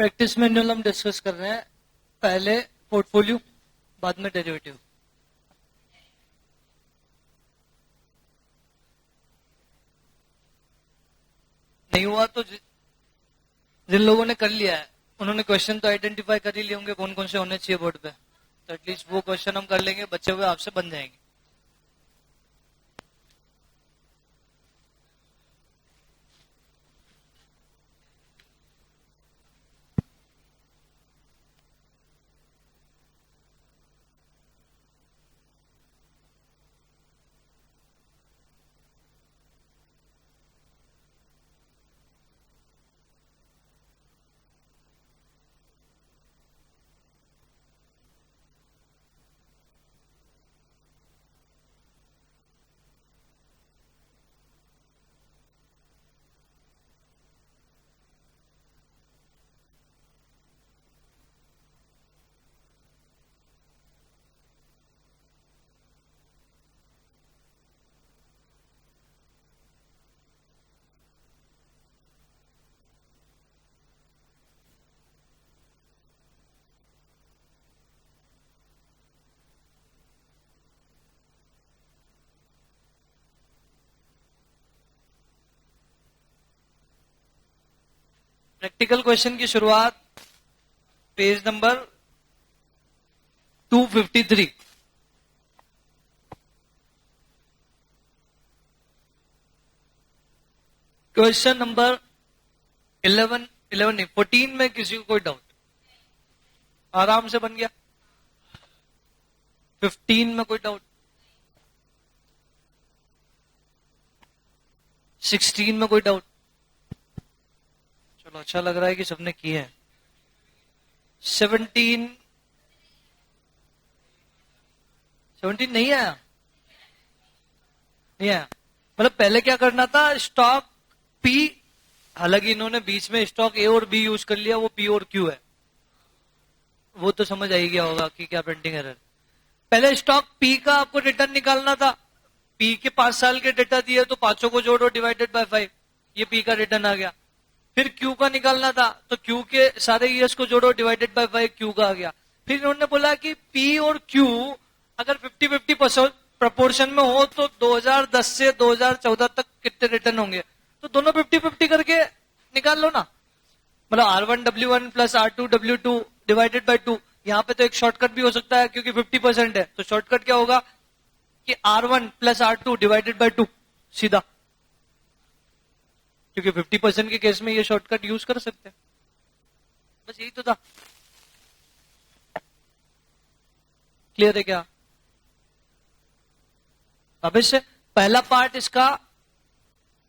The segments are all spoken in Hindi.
प्रैक्टिस मैनुअल हम डिस्कस कर रहे हैं। पहले पोर्टफोलियो, बाद में डेरिवेटिव। नहीं हुआ तो जिन लोगों ने कर लिया है उन्होंने क्वेश्चन तो आइडेंटिफाई कर ही लिए होंगे कौन कौन से होने चाहिए बोर्ड पे, तो एटलीस्ट वो क्वेश्चन हम कर लेंगे, बचे हुए आपसे बन जाएंगे। प्रैक्टिकल क्वेश्चन की शुरुआत पेज नंबर 253। क्वेश्चन नंबर 11 नहीं 14 में किसी को कोई डाउट? आराम से बन गया। 15 में कोई डाउट? 16 में कोई डाउट? चलो अच्छा लग रहा है कि सबने किए हैं। 17 नहीं आया? नहीं आया। मतलब पहले क्या करना था, स्टॉक पी, हालांकि इन्होंने बीच में स्टॉक ए और बी यूज कर लिया, वो पी और क्यू है, वो तो समझ आ ही गया होगा कि क्या प्रिंटिंग एरर। पहले स्टॉक पी का आपको रिटर्न निकालना था। पी के 5 साल के डेटा दिए तो पांचों को जोड़ो डिवाइडेड बाय 5, ये पी का रिटर्न आ गया। फिर क्यू का निकालना था तो क्यू के सारे ईयर्स को जोड़ो डिवाइडेड बाय 5, क्यू का आ गया। फिर इन्होंने बोला कि पी और क्यू अगर 50-50 प्रपोर्शन में हो तो 2010 से 2014 तक कितने रिटर्न होंगे, तो दोनों 50-50 करके निकाल लो ना। मतलब R1W1 plus R2W2 divided by 2। यहाँ पे तो एक शॉर्टकट भी हो सकता है क्योंकि 50% है, तो शॉर्टकट क्या होगा कि R1 plus R2 divided by 2 सीधा, क्योंकि 50% के केस में ये शॉर्टकट यूज कर सकते हैं। बस यही तो था। क्लियर है क्या? अब इससे पहला पार्ट, इसका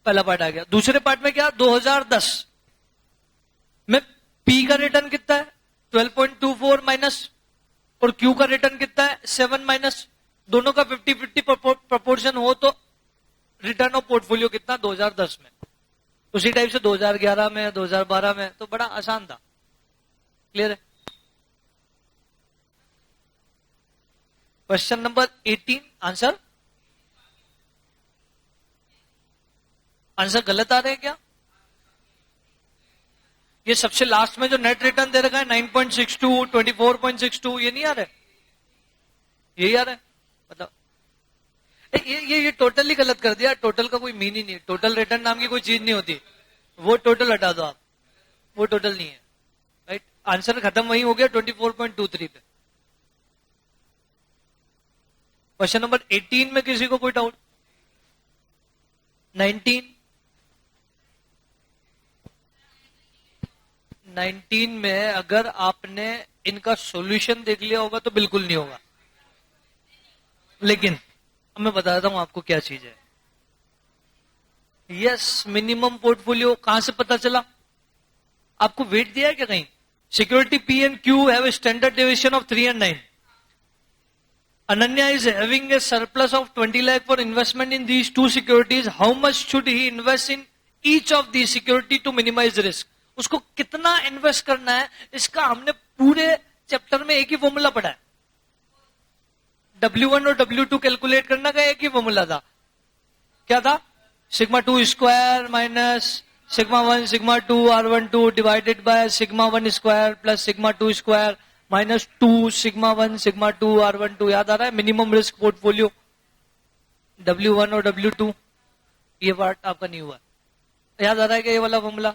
पहला पार्ट आ गया। दूसरे पार्ट में क्या, 2010 में पी का रिटर्न कितना है 12.24 माइनस, और क्यू का रिटर्न कितना है 7 माइनस। दोनों का 50-50 प्रपोर्शन हो तो रिटर्न ऑफ पोर्टफोलियो कितना 2010 में। उसी टाइप से 2011 में, 2012 में, तो बड़ा आसान था। क्लियर है? क्वेश्चन नंबर 18 आंसर गलत आ रहे हैं क्या? ये सबसे लास्ट में जो नेट रिटर्न दे रखा है 9.62, 24.62, ये नहीं आ रहा है? यही आ रहा है। मतलब ये टोटली गलत कर दिया। टोटल का कोई मीन ही नहीं, टोटल रिटर्न नाम की कोई चीज नहीं होती। वो टोटल हटा दो आप, वो टोटल नहीं है। राइट, आंसर खत्म वही हो गया 24.23 पे। क्वेश्चन नंबर 18 में किसी को कोई डाउट? 19 में अगर आपने इनका सॉल्यूशन देख लिया होगा तो बिल्कुल नहीं होगा, लेकिन अब मैं बता देता हूं आपको क्या चीज है। यस, मिनिमम पोर्टफोलियो कहां से पता चला? आपको वेट दिया है क्या कहीं? Security P and Q have a standard deviation of 3 and 9. Ananya is having a surplus of 20 lakh for investment in these two securities. How much should he invest in each of these security to minimize risk? उसको कितना इन्वेस्ट करना है, इसका हमने पूरे चैप्टर में एक ही फॉर्मूला पढ़ा है। W1 और W2 कैलकुलेट करना का एक ही फॉर्मूला था। क्या था? Sigma 2 square minus sigma 1 sigma 2 R12 divided by sigma 1 square plus sigma 2 square minus 2 sigma 1 sigma 2 R12। याद आ रहा है? मिनिमम रिस्क पोर्टफोलियो W1 और W2, ये पार्ट आपका नहीं हुआ। याद आ रहा है कि ये वाला फॉर्मूला?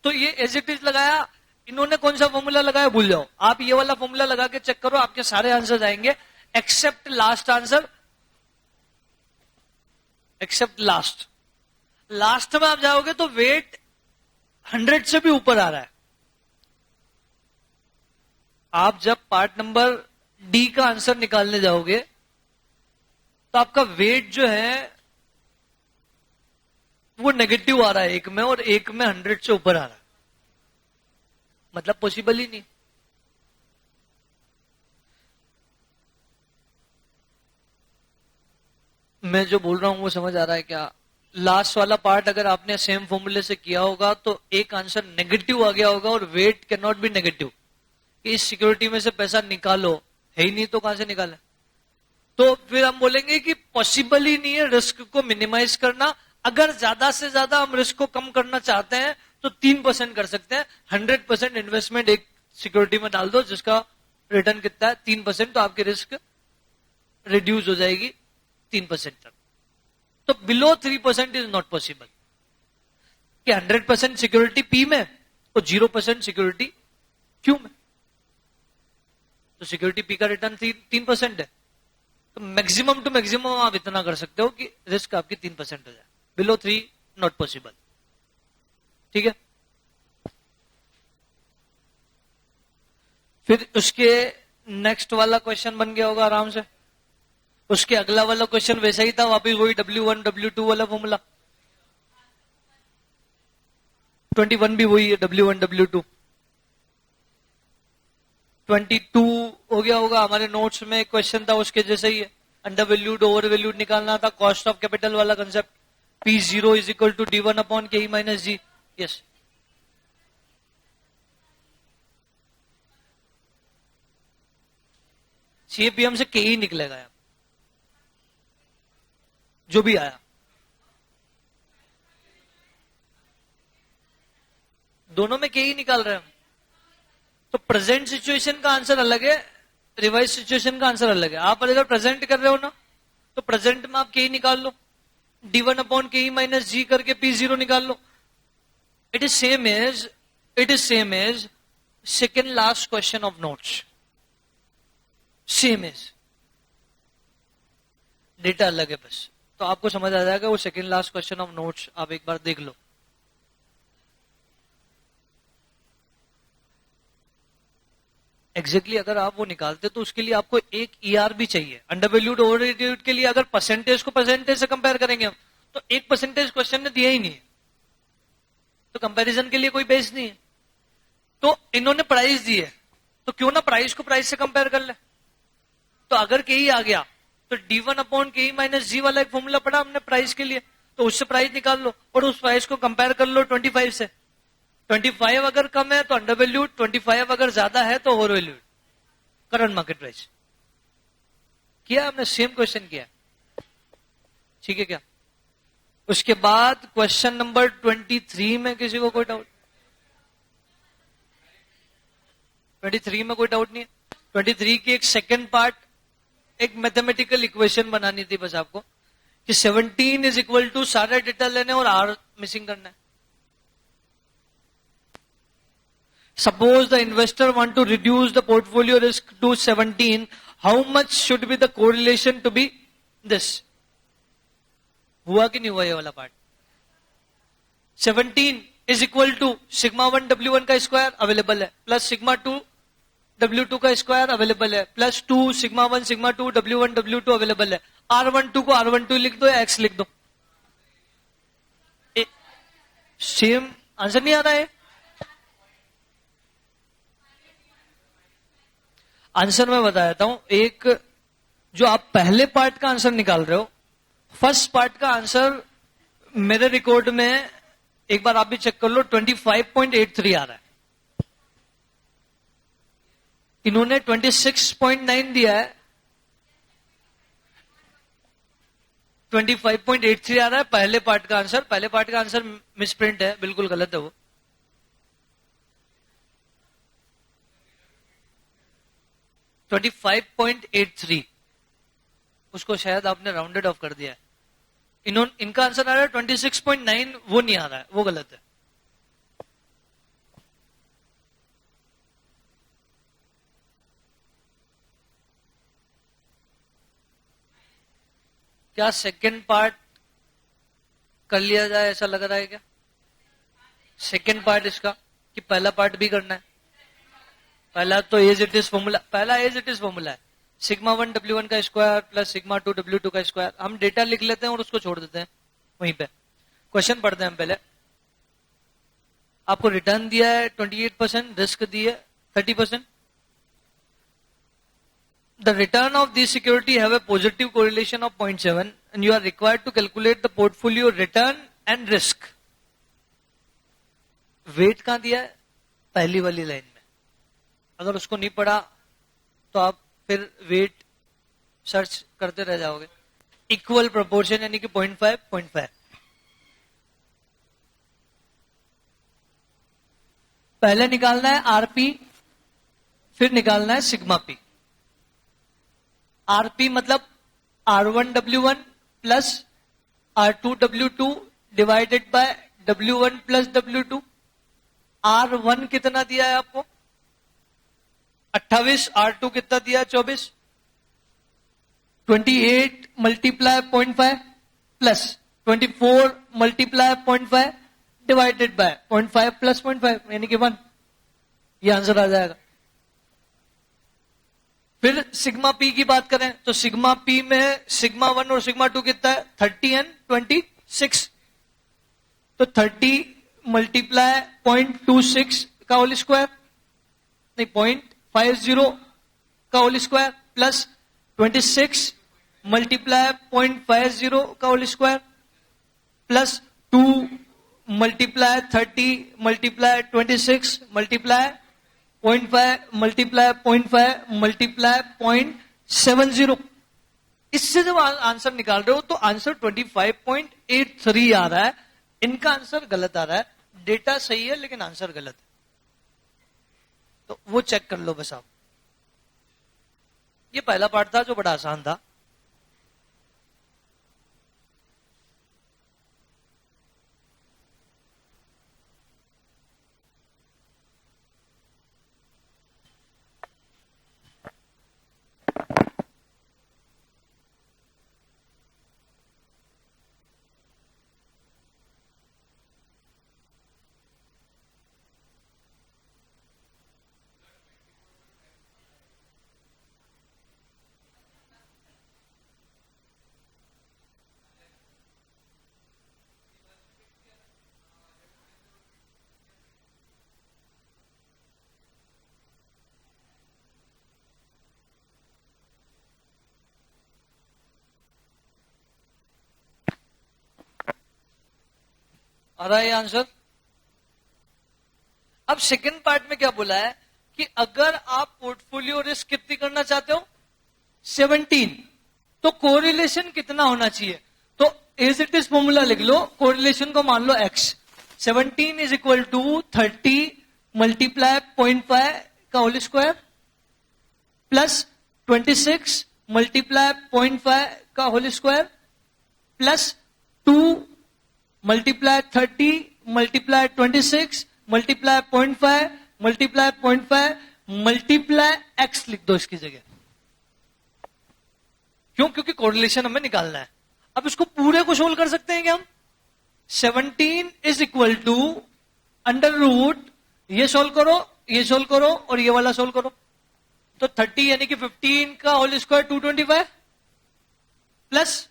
तो ये एज इट इज लगाया। इन्होंने कौन सा फॉर्मूला लगाया भूल जाओ, आप ये वाला फॉर्मूला लगा के चेक करो, आपके सारे आंसर आएंगे except last answer, except last. Last में आप जाओगे तो वेट 100 से भी ऊपर आ रहा है। आप जब पार्ट नंबर डी का आंसर निकालने जाओगे तो आपका वेट जो है वो नेगेटिव आ रहा है एक में, और एक में 100 से ऊपर आ रहा है। मतलब पॉसिबल ही नहीं। मैं जो बोल रहा हूं वो समझ आ रहा है क्या? लास्ट वाला पार्ट अगर आपने सेम फॉर्मूले से किया होगा तो एक आंसर नेगेटिव आ गया होगा, और weight can not be negative कि इस सिक्योरिटी में से पैसा निकालो, है ही नहीं तो कहां से निकाले? तो फिर हम बोलेंगे कि पॉसिबल ही नहीं है रिस्क को मिनिमाइज करना। अगर ज्यादा से ज्यादा हम रिस्क को कम करना चाहते हैं तो 3% कर सकते हैं। 100% इन्वेस्टमेंट एक सिक्योरिटी में डाल दो जिसका रिटर्न कितना है 3%, तो आपकी रिस्क रिड्यूस हो जाएगी 3% तक। तो बिलो 3% इज नॉट पॉसिबल कि 100% सिक्योरिटी पी में और 0% सिक्योरिटी क्यू में। तो सिक्योरिटी पी का रिटर्न 3% है, तो मैक्सिमम टू मैक्सिमम आप इतना कर सकते हो कि रिस्क आपकी 3% हो जाए। Below 3 not possible. ठीक है, फिर उसके नेक्स्ट वाला क्वेश्चन बन गया होगा आराम से। उसके अगला वाला क्वेश्चन वैसा ही था, वापिस वही W1 W2 वाला फॉर्मूला। 21 भी वही है, W1 W2। 22 हो गया होगा, हमारे नोट्स में क्वेश्चन था उसके जैसे ही है। अंडर वैल्यूड ओवर वैल्यूड निकालना था, कॉस्ट ऑफ कैपिटल वाला concept. P0 is equal to D1 upon KE minus G। Yes, CAPM से KE निकलेगा यार, जो भी आया। दोनों में KE निकाल रहे हैं हम। तो प्रेजेंट सिचुएशन का आंसर अलग है, रिवाइज सिचुएशन का आंसर अलग है। आप अगर प्रेजेंट कर रहे हो ना तो प्रेजेंट में आप KE निकाल लो, D1 upon KE minus G करके P0 निकाल लो। It is same as second last question of notes, same as, data अलग है बस। तो आपको समझ आ जाएगा वो second last question of notes, आप एक बार देख लो। एग्जैक्टली अगर आप वो निकालते तो उसके लिए आपको एक ER भी चाहिए। अंडर वैल्यूड ओवर वैल्यूड के लिए अगर परसेंटेज को परसेंटेज से कंपेयर करेंगे हम तो एक परसेंटेज क्वेश्चन ने दिया ही नहीं है, तो कंपैरिजन के लिए कोई बेस नहीं है। तो इन्होंने प्राइस दी है तो क्यों ना प्राइस को प्राइस से कंपेयर कर ले। तो अगर KE आ गया तो D1 upon KE minus G वाला एक फॉर्मूला पढ़ा हमने प्राइस के लिए, तो उससे प्राइस निकाल लो और उस प्राइस को कंपेयर कर लो 25 से। 25 अगर कम है तो अंडर वैल्यूड, 25 अगर ज्यादा है तो over valued, current market price. किया हमने, सेम क्वेश्चन किया। ठीक है क्या? उसके बाद क्वेश्चन नंबर 23 में किसी को कोई डाउट? 23 में कोई डाउट नहीं है। 23 की एक सेकेंड पार्ट, एक मैथमेटिकल इक्वेशन बनानी थी बस आपको कि 17 इज इक्वल टू, सारे डेटा लेने और R मिसिंग करना है। Suppose the investor want to reduce the portfolio risk to 17, how much should be the correlation to be this? हुआ कि नहीं हुआ ये वाला part? 17 is equal to sigma 1 W1 का स्क्वायर अवेलेबल है, प्लस सिग्मा 2 W2 का स्क्वायर अवेलेबल है, plus 2 sigma 1 sigma 2 W1 W2 available है। R12 को R12 लिख दो या X लिख दो, सेम आंसर नहीं आ रहा है। आंसर मैं बता देता हूं। एक जो आप पहले पार्ट का आंसर निकाल रहे हो, फर्स्ट पार्ट का आंसर मेरे रिकॉर्ड में एक बार आप भी चेक कर लो, 25.83 आ रहा है। इन्होंने 26.9 दिया है। 25.83 आ रहा है पहले पार्ट का आंसर। पहले पार्ट का आंसर मिसप्रिंट है, बिल्कुल गलत है वो। ट्वेंटी 25.83, उसको शायद आपने राउंडेड ऑफ कर दिया है। इनका आंसर आ रहा है 26.9, वो नहीं आ रहा है, वो गलत है। क्या सेकंड पार्ट कर लिया जाए, ऐसा लग रहा है क्या? सेकंड पार्ट इसका कि पहला पार्ट भी करना है? पहला तो एज इट इज फॉर्मूला, पहला एज इट इज फॉर्मूला है सिग्मा 1 W1 का स्क्वायर प्लस सिग्मा 2 W2 का स्क्वायर। हम डेटा लिख लेते हैं और उसको छोड़ देते हैं वहीं पे। क्वेश्चन पढ़ते हैं हम पहले। आपको रिटर्न दिया है 28%, रिस्क दी है 30%। The return of this security have a positive correlation of 0.7 and you are required to calculate the portfolio return and risk. Weight कहां दिया है? पहली वाली लाइन में। अगर उसको नहीं पढ़ा तो आप फिर वेट सर्च करते रह जाओगे। इक्वल प्रोपोर्शन यानी कि 0.5 पहले निकालना है आरपी, फिर निकालना है सिग्मा पी। आरपी मतलब R1W1 plus R2W2 divided by W1 plus W2। R1 कितना दिया है आपको? 28। R2 कितना दिया है? 24। 28 multiply 0.5 plus 24 multiply 0.5 divided by 0.5 plus 0.5 यानी कि 1। ये आंसर आ जाएगा। फिर सिग्मा पी की बात करें तो सिग्मा पी में सिग्मा 1 और सिग्मा 2 कितना है? 30 एंड 26। तो 30 मल्टीप्लाई 0.26 का होल स्क्वायर, नहीं 0.50 का होल स्क्वायर प्लस 26 मल्टीप्लाई 0.50 का whole square plus 2 multiply 30 multiply 26 multiply 0.5 multiply 0.5 multiply 0.70। इससे जब आंसर निकाल रहे हो तो आंसर 25.83 आ रहा है। इनका आंसर गलत आ रहा है। डेटा सही है लेकिन आंसर गलत है, तो वो चेक कर लो बस आप। ये पहला पार्ट था जो बड़ा आसान था। आ रहा है ये आंसर। अब सेकंड पार्ट में क्या बोला है कि अगर आप पोर्टफोलियो रिस्क कितनी करना चाहते हो? 17। तो कोरिलेशन कितना होना चाहिए? तो एज इट इज फॉर्मूला लिख लो, कोरिलेशन को मान लो x। 17 is equal to 30 multiply 0.5 का होल स्क्वायर प्लस 26 मल्टीप्लाई 0.5 का whole square plus 2 multiply 30 multiply 26 multiply 0.5 multiply 0.5 multiply x लिख दो इसकी जगह। क्यों? क्योंकि कोरिलेशन हमें निकालना है। अब इसको पूरे को सोल्व कर सकते हैं क्या हम? 17 is equal to under root, ये सोल्व करो, ये सोल्व करो और ये वाला सोल्व करो। तो 30 यानी कि 15 का होल स्क्वायर 225 प्लस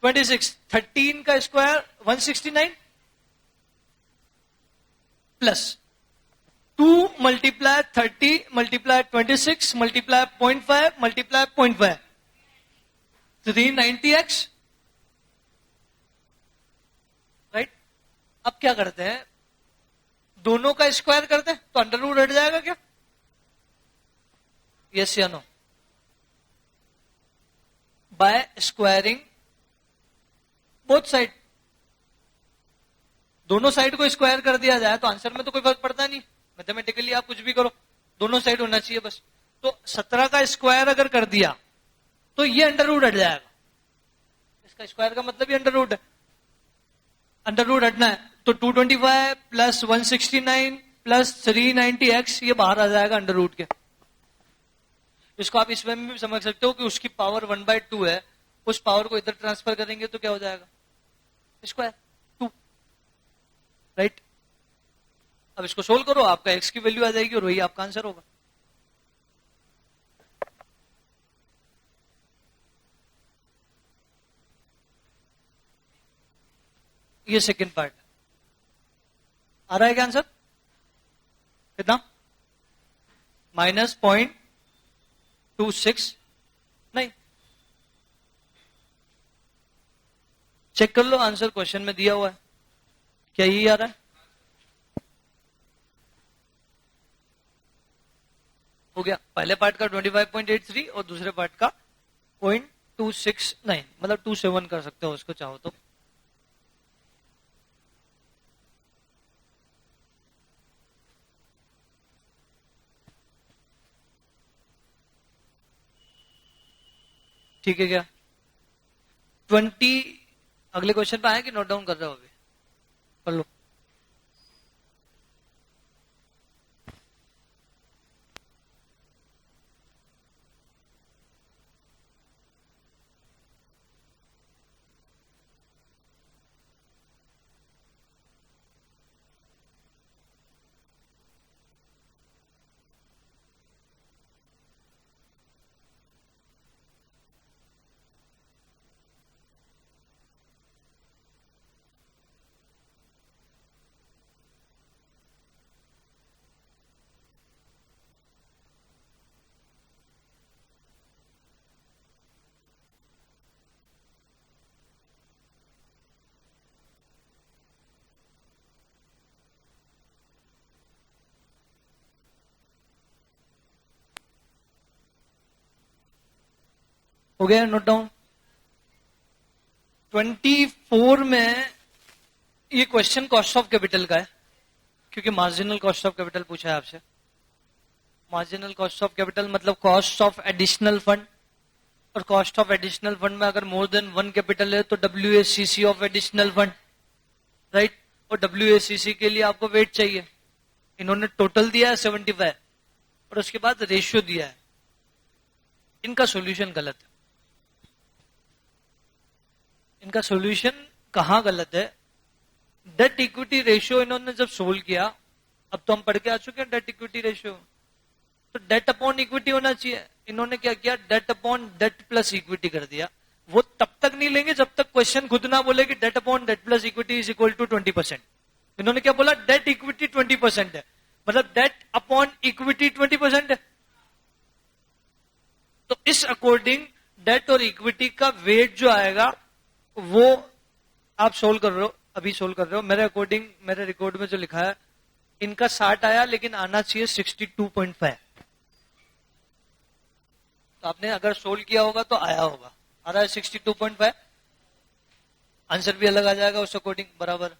26, 13 का square 169 plus 2 multiply 30 multiply 26 multiply 0.5 multiply 0.5 390x। Right. अब क्या करते हैं, दोनों का स्क्वायर करते हैं तो अंडर रूट हट जाएगा क्या? यस या no? By squaring both side, दोनों साइड को स्क्वायर कर दिया जाए तो आंसर में तो कोई फर्क पड़ता नहीं, मैथमेटिकली आप कुछ भी करो, दोनों साइड होना चाहिए बस। तो 17 का स्क्वायर अगर कर दिया तो ये अंडर रूट हट जाएगा, इसका स्क्वायर का मतलब ये अंडर रूट है, अंडर रूट हटना है तो 225 प्लस 169 प्लस 390x ये बाहर आ जाएगा अंडर रूट के। इसको आप इसमें भी समझ सकते हो कि उसकी पावर 1/2 है, उस पावर को इधर ट्रांसफर करेंगे तो क्या हो जाएगा, स्क्वायर 2, राइट। अब इसको सोल्व करो, आपका x की वैल्यू आ जाएगी और वही आपका आंसर होगा। ये सेकेंड पार्ट आ रहा है क्या आंसर, कितना, -0.26, नहीं चेक कर लो आंसर क्वेश्चन में दिया हुआ है, क्या यही आ रहा है, हो गया। पहले पार्ट का 25.83 और दूसरे पार्ट का 0.269, मतलब 27 कर सकते हो उसको चाहो तो। ठीक है क्या, 20 अगले क्वेश्चन पे आए कि नोट डाउन कर रहे हो, अभी कर लो। हो गया नोट डाउन। 24 में ये क्वेश्चन कॉस्ट ऑफ कैपिटल का है, क्योंकि मार्जिनल कॉस्ट ऑफ कैपिटल पूछा है आपसे। मार्जिनल कॉस्ट ऑफ कैपिटल मतलब कॉस्ट ऑफ एडिशनल फंड, और कॉस्ट ऑफ एडिशनल फंड में अगर मोर देन 1 कैपिटल है तो WACC of additional fund, right. और WACC के लिए आपको वेट चाहिए, इन्होंने टोटल दिया है 75 और उसके बाद रेशियो दिया है, इनका सॉल्यूशन गलत है। इनका सॉल्यूशन कहां गलत है, डेट इक्विटी रेशियो इन्होंने जब सोल्व किया, अब तो हम पढ़ के आ चुके हैं डेट इक्विटी रेशियो, तो डेट अपॉन इक्विटी होना चाहिए, इन्होंने क्या किया, debt upon debt plus equity कर दिया। वो तब तक नहीं लेंगे जब तक क्वेश्चन खुद ना बोले कि debt upon debt plus equity is equal to 20%। इन्होंने क्या बोला, डेट इक्विटी 20% है, मतलब डेट अपॉन इक्विटी 20% है। तो इस अकॉर्डिंग डेट और इक्विटी का वेट जो आएगा वो आप सोल्व कर रहे हो, अभी सोल्व कर रहे हो। मेरे अकॉर्डिंग मेरे रिकॉर्ड में जो लिखा है, इनका 60 आया लेकिन आना चाहिए 62.5। तो आपने अगर सोल्व किया होगा तो आया होगा, आ रहा है 62.5, आंसर भी अलग आ जाएगा उस अकॉर्डिंग बराबर।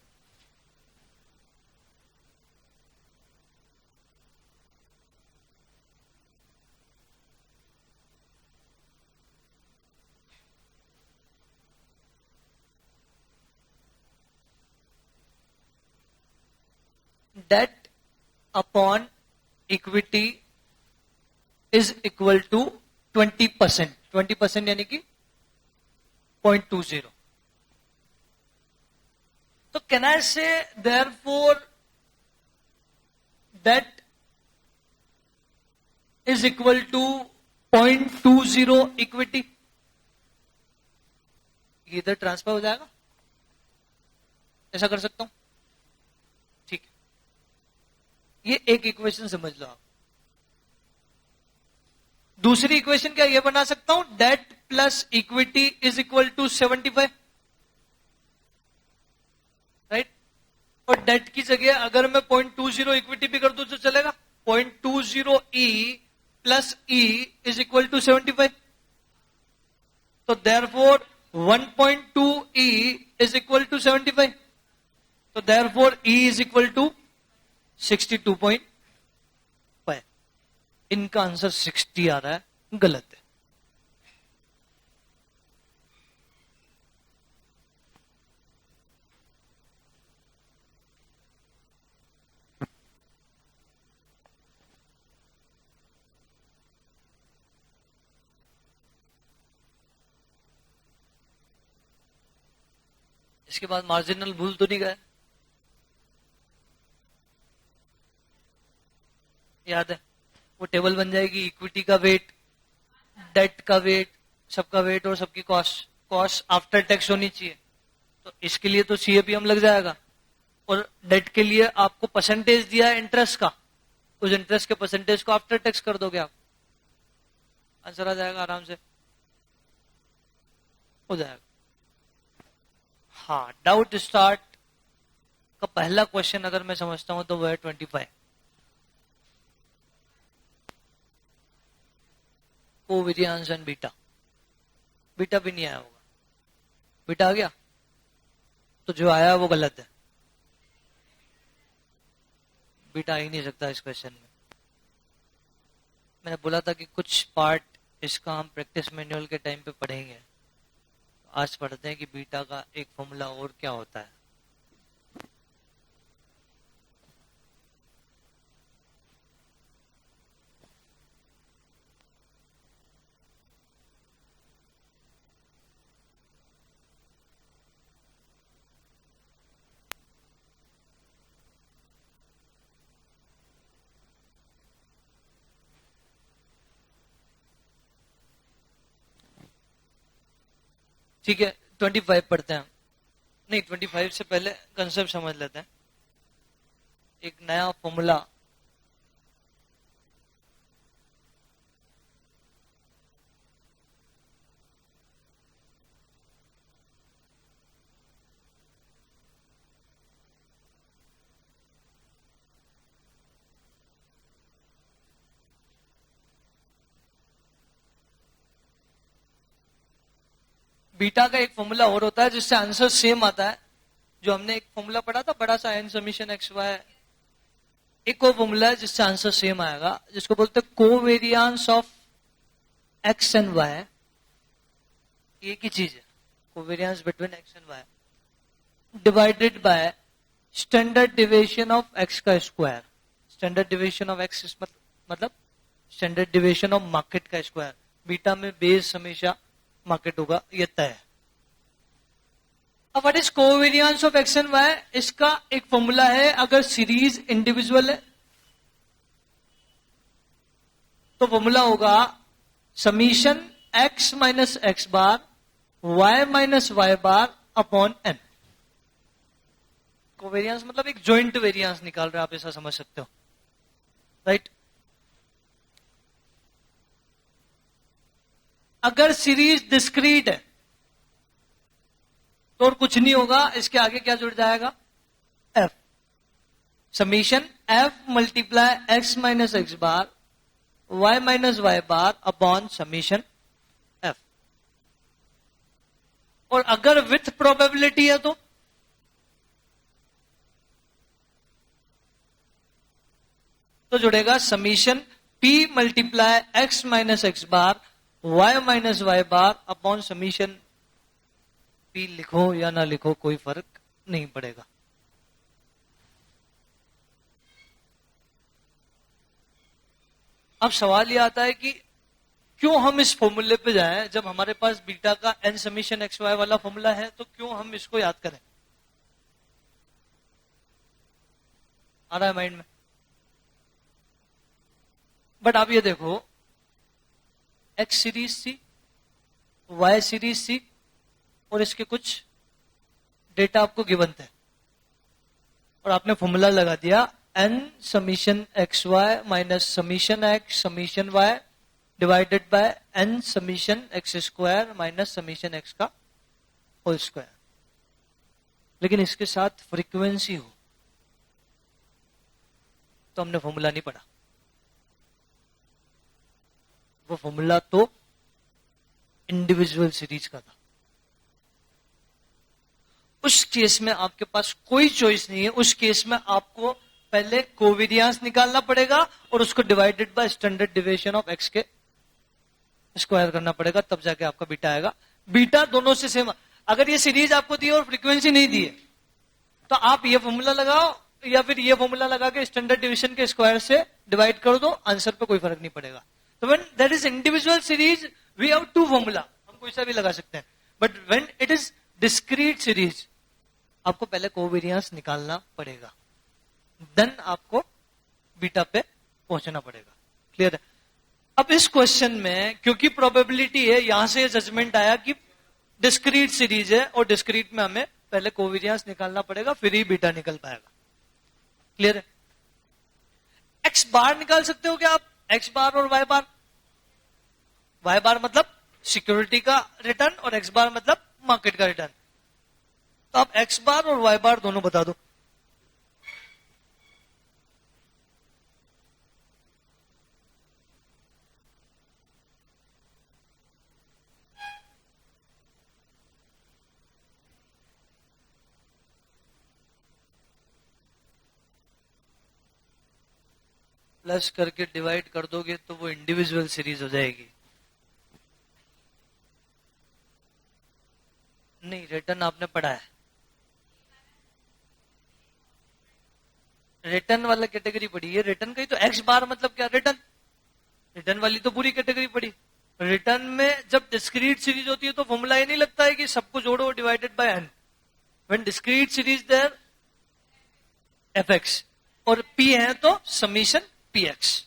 Debt upon equity is equal to 20%, 20% यानी कि 0.20। तो can I say therefore debt is equal to 0.20 equity, ये इधर ट्रांसफर हो जाएगा, ऐसा कर सकता हूं, ठीक है। ये एक इक्वेशन समझ लो आप। दूसरी इक्वेशन क्या ये बना सकता हूं, debt plus equity is equal to 75, right. और डेट की जगह अगर मैं 0.20 इक्विटी भी कर दूं तो चलेगा, 0.20 E plus E is equal to 75। तो therefore 1.2 E is equal to 75, तो therefore E is equal to 62.5। इनका आंसर 60 आ रहा है, गलत है। इसके बाद मार्जिनल भूल तो नहीं गए? याद है? वो टेबल बन जाएगी, इक्विटी का वेट, डेट का वेट, सबका वेट और सबकी कॉस्ट, कॉस्ट आफ्टर टैक्स होनी चाहिए। तो इसके लिए तो सीएपीएम लग जाएगा, और डेट के लिए आपको परसेंटेज दिया है इंटरेस्ट का, उस इंटरेस्ट के परसेंटेज को आफ्टर टैक्स कर दोगे आप, आंसर आ जाएगा आराम से, हो जाएगा। हाँ, डाउट स्टार्ट का पहला क्वेश्चन अगर मैं समझता हूं तो वो है 25। कोवेरियंस एंड बीटा, बीटा भी नहीं आया होगा, बीटा आ गया तो जो आया वो गलत है, बीटा आ ही नहीं सकता इस क्वेश्चन में। मैंने बोला था कि कुछ पार्ट इसका हम प्रैक्टिस मैनुअल के टाइम पे पढ़ेंगे, आज पढ़ते हैं कि बीटा का एक फॉर्मूला और क्या होता है। ठीक है, 25 पढ़ते हैं। नहीं, 25 से पहले कंसेप्ट समझ लेते हैं। एक नया फॉर्मूला बीटा का एक फॉर्मूला और होता है जिससे आंसर सेम आता है, जो हमने एक फॉर्मूला पढ़ा था बड़ा सा, एन समीशन एक्स वाई। एक और फॉर्मूला है जिससे आंसर सेम आएगा, जिसको बोलते हैं covariance of X and Y. एक ही चीज है, covariance between X and Y divided by standard deviation of X का square. Standard deviation of X मतलब स्टैंडर्ड डिविएशन ऑफ मार्केट का स्क्वायर। बीटा में बेस हमेशा मार्केट होगा, ये तय है। अब what is covariance of X and Y? इसका एक फॉर्मूला है, अगर सीरीज इंडिविजुअल है तो फॉर्मूला होगा summation X minus X bar Y minus Y bar upon N. Covariance मतलब एक जॉइंट वेरियंस निकाल रहे, आप ऐसा समझ सकते हो, राइट? अगर सीरीज डिस्क्रीट है तो और कुछ नहीं होगा, इसके आगे क्या जुड़ जाएगा? F. Summation F multiply X minus X bar Y minus Y bar upon summation F. और अगर विथ प्रोबेबिलिटी है तो जुड़ेगा summation P multiply X minus X bar Y minus Y bar upon summation P. लिखो या ना लिखो कोई फर्क नहीं पड़ेगा। अब सवाल यह आता है कि क्यों हम इस फॉर्मूले पे जाएं जब हमारे पास बीटा का एन समीशन एक्स वाई वाला फॉर्मूला है, तो क्यों हम इसको याद करें? आ रहा है माइंड में? बट आप ये देखो, एक्स सीरीज थी, वाई सीरीज थी, और इसके कुछ डेटा आपको गिवन थे, और आपने फॉर्मूला लगा दिया n summation x Y minus summation x summation y divided by n summation x square minus summation x का होल स्क्वायर। लेकिन इसके साथ फ्रीक्वेंसी हो तो हमने फॉर्मूला नहीं पढ़ा। वो फॉर्मूला तो इंडिविजुअल सीरीज का था, उस केस में आपके पास कोई चॉइस नहीं है। उस केस में आपको पहले कोवेरियंस निकालना पड़ेगा और उसको divided by standard deviation of x के स्क्वायर करना पड़ेगा, तब जाके आपका बीटा आएगा। बीटा दोनों से सेम। अगर ये सीरीज आपको दी और फ्रीक्वेंसी नहीं दी है तो आप ये फॉर्मूला लगाओ या फिर ये फॉर्मूला लगा के स्टैंडर्ड डिवीजन के स्क्वायर से डिवाइड कर दो, आंसर पे कोई फर्क नहीं पड़ेगा। तो when that is individual series we have to formula, हम कोई सा भी लगा सकते हैं। But when it is discrete series आपको पहले कोवेरियंस निकालना पड़ेगा, देन आपको बीटा पे पहुंचना पड़ेगा। क्लियर है? अब इस क्वेश्चन में क्योंकि प्रोबेबिलिटी है, यहां से जजमेंट आया कि डिस्क्रीट सीरीज है और डिस्क्रीट में हमें पहले कोवेरियंस निकालना पड़ेगा, फिर ही बीटा निकल पाएगा। क्लियर है? एक्स बार निकाल सकते हो क्या आप? एक्स बार और वाई बार। वाई बार मतलब सिक्योरिटी का रिटर्न और एक्स बार मतलब मार्केट का रिटर्न। तो आप एक्स बार और वाई बार दोनों बता दो। प्लस करके डिवाइड कर दोगे तो वो इंडिविजुअल सीरीज हो जाएगी। नहीं, रिटर्न आपने पढ़ा है। रिटर्न वाला कैटेगरी पढ़ी है। रिटर्न का ही तो एक्स बार मतलब क्या? रिटर्न। रिटर्न वाली तो पूरी कैटेगरी पढ़ी। रिटर्न में जब डिस्क्रीट सीरीज होती है तो फॉर्मूला ये नहीं लगता है कि सबको जोड़ो divided by N. When discrete series there F X और पी है तो समीशन पी एक्स।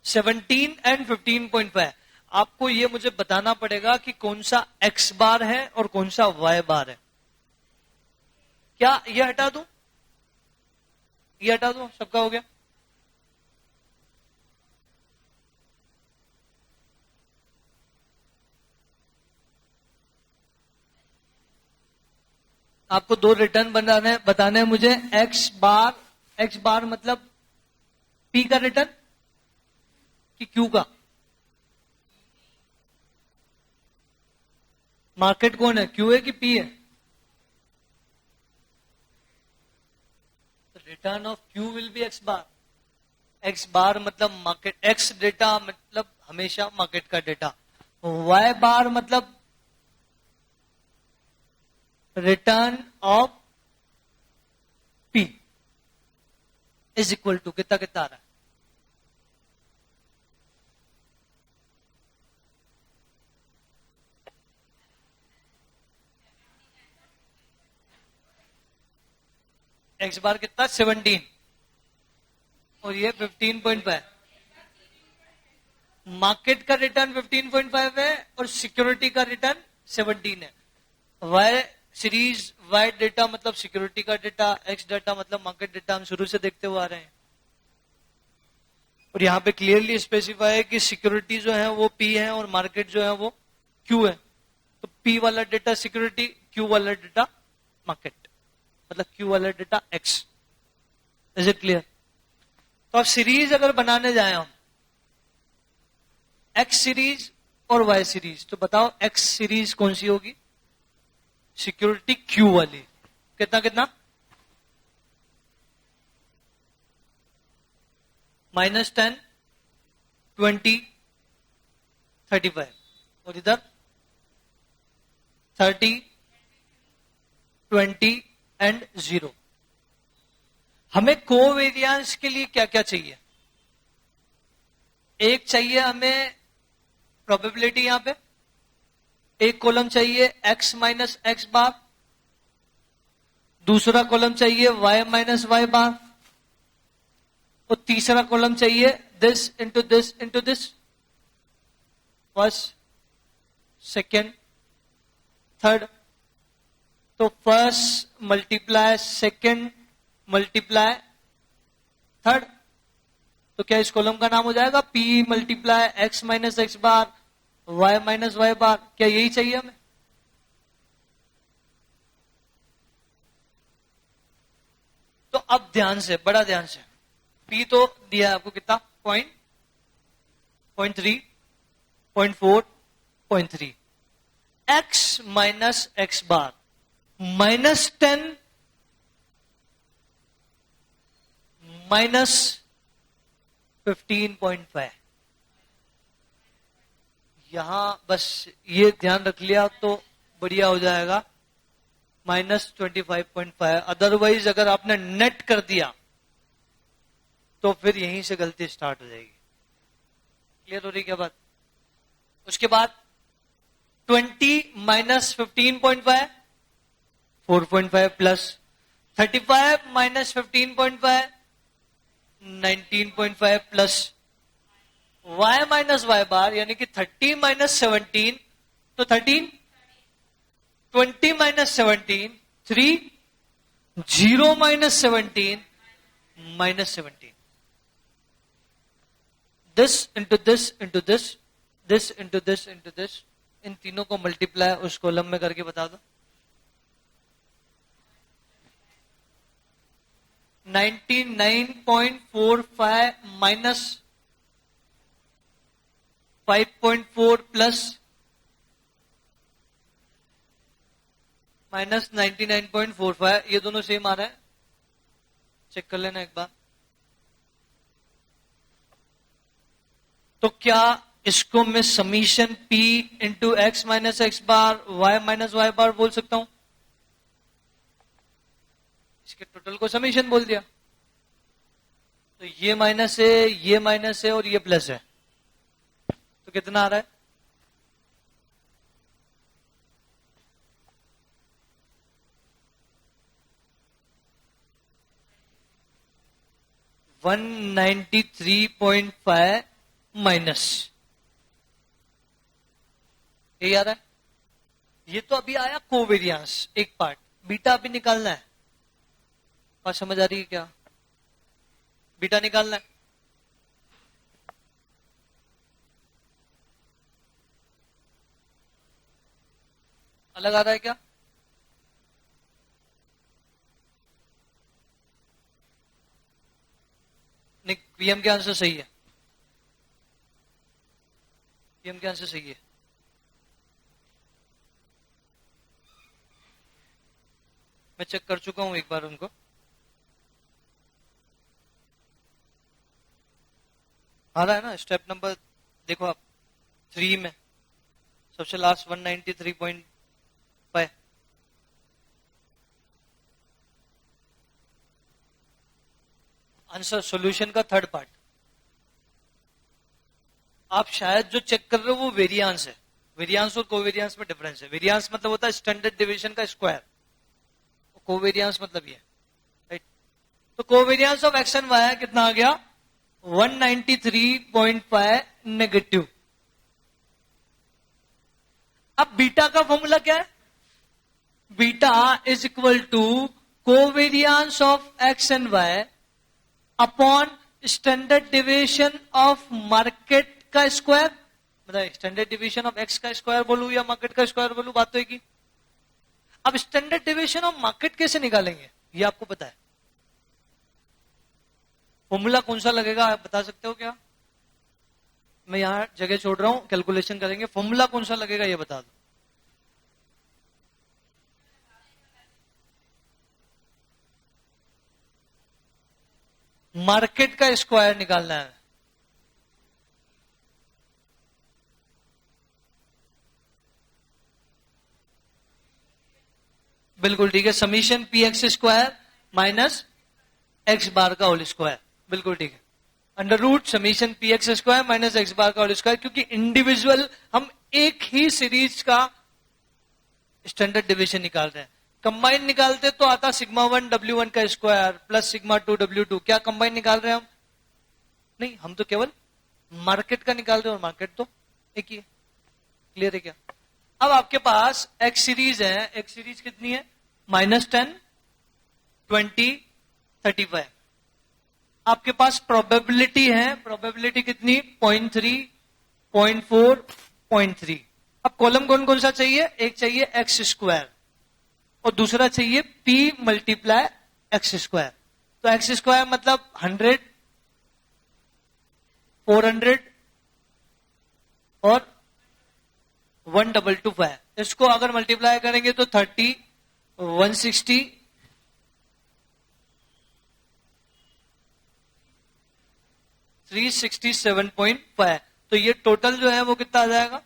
17 एंड 15.5 आपको ये मुझे बताना पड़ेगा कि कौन सा एक्स बार है और कौन सा वाई बार है। क्या ये हटा दूं? ये हटा दूं, सबका हो गया। आपको दो रिटर्न बताने हैं मुझे। एक्स बार मतलब पी का रिटर्न कि क्यू का? मार्केट कौन है, क्यू है कि पी है? Return of Q will be X bar. X bar मतलब मार्केट, एक्स डेटा मतलब हमेशा मार्केट का डेटा। वाई बार मतलब return of P is equal to कितना कितना आ रहा है? एक्स बार कितना? 17 और ये 15.5। मार्केट का रिटर्न 15.5 है और सिक्योरिटी का रिटर्न 17 है। वाई सीरीज, वाई डेटा मतलब सिक्योरिटी का डेटा, एक्स डेटा मतलब मार्केट डेटा, हम शुरू से देखते हुए आ रहे हैं। और यहां पे क्लियरली स्पेसिफाई है कि सिक्योरिटी जो है वो पी है और मार्केट जो है वो क्यू है। तो पी वाला डेटा सिक्योरिटी, क्यू वाला डेटा मार्केट, मतलब क्यू वाला data x. Is it clear? तो अब सीरीज अगर बनाने जाए हम एक्स सीरीज और वाई सीरीज, तो बताओ एक्स सीरीज कौन सी होगी? सिक्योरिटी क्यू वाली। कितना कितना? -10, 20, 35 और इधर 30, 20 एंड 0। हमें कोवेरियंस के लिए क्या क्या चाहिए? एक चाहिए हमें प्रोबेबिलिटी, यहां पे एक कॉलम चाहिए x माइनस एक्स बार, दूसरा कॉलम चाहिए y माइनस वाई बार, और तीसरा कॉलम चाहिए this into this into this. First, second, third. तो first multiply second multiply third. तो क्या इस कॉलम का नाम हो जाएगा p multiply X minus X bar y minus Y bar? क्या यही चाहिए हमें? तो अब ध्यान से, बड़ा ध्यान से, p तो दिया है आपको कितना? 0.3, 0.4, 0.3। x माइनस एक्स बार -10 -15.5। यहां बस ये ध्यान रख लिया तो बढ़िया हो जाएगा, -25.5। अदरवाइज अगर आपने नेट कर दिया तो फिर यहीं से गलती स्टार्ट हो जाएगी। क्लियर हो रही क्या बात? उसके बाद 20 -15.5 4.5 plus 35 -15.5 19.5 plus y minus Y bar यानी कि 30 -17 तो 13 20 -17 3 0 -17 -17। This into this into this this into this into this, इन तीनों को मल्टीप्लाई उस कॉलम में करके बता दो। 99.45 माइनस 5.4 प्लस माइनस 99.45, ये दोनों सेम आ रहा है, चेक कर लेना एक बार। तो क्या इसको मैं summation P into X minus X bar Y minus Y bar बोल सकता हूं? इसके टोटल को समीशन बोल दिया। तो ये माइनस है और ये प्लस है, तो कितना आ रहा है? $193.5 माइनस, ये आ रहा है। ये तो अभी आया कोवेरियंस एक पार्ट, बीटा अभी निकालना है। बात समझ आ रही है क्या? बीटा निकालना है। अलग आ रहा है क्या? नहीं, पीएम के आंसर सही है, पीएम के आंसर सही है। मैं चेक कर चुका हूं एक बार उनको। आ रहा है ना स्टेप नंबर, देखो आप 3 में सबसे लास्ट 193.5। आंसर सॉल्यूशन का थर्ड पार्ट। आप शायद जो चेक कर रहे हो वो वेरियांस है। वेरियांस और कोवेरियांस में डिफरेंस है। वेरियांस मतलब होता है स्टैंडर्ड डिवीजन का स्क्वायर, कोवेरियांस मतलब ये, राइट? तो कोवेरियांस ऑफ एक्स एंड वाई कितना आ गया? 193.5 नेगेटिव। अब बीटा का फॉर्मूला क्या है? Beta is equal to covariance of X and Y upon standard division of market का स्क्वायर। मतलब स्टैंडर्ड डिविजन ऑफ एक्स का स्क्वायर बोलूं या मार्केट का स्क्वायर बोलूं, बात तो एक ही। अब स्टैंडर्ड डिविजन ऑफ मार्केट कैसे निकालेंगे ये आपको पता है? फॉर्मूला कौन सा लगेगा आप बता सकते हो क्या? मैं यहां जगह छोड़ रहा हूं, कैलकुलेशन करेंगे। फॉर्मूला कौन सा लगेगा ये बता दो। मार्केट का स्क्वायर निकालना है। बिल्कुल ठीक है, summation P X square minus X bar का होल स्क्वायर, बिल्कुल ठीक है। Under root summation P X square minus X bar का होल स्क्वायर, क्योंकि इंडिविजुअल हम एक ही सीरीज का स्टैंडर्ड डिवीजन निकाल रहे हैं। कंबाइन निकालते तो आता सिग्मा 1 W1 का स्क्वायर प्लस सिग्मा 2 W2। क्या कंबाइन निकाल रहे हैं हम? नहीं, हम तो केवल मार्केट का निकाल रहे हैं और मार्केट तो एक ही है। क्लियर है क्या? अब आपके पास एक्स सीरीज है। एक्स सीरीज कितनी है? -10 20 35। आपके पास प्रोबेबिलिटी है। प्रोबेबिलिटी कितनी? 0.3 0.4 0.3। अब कॉलम कौन कौन सा चाहिए? एक चाहिए एक्स स्क्वायर और दूसरा चाहिए P मल्टीप्लाई एक्स स्क्वायर। तो एक्स स्क्वायर मतलब 100 400 और 1225। इसको अगर मल्टीप्लाई करेंगे तो 30 160 367.5, तो ये टोटल जो है वो कितना आ जाएगा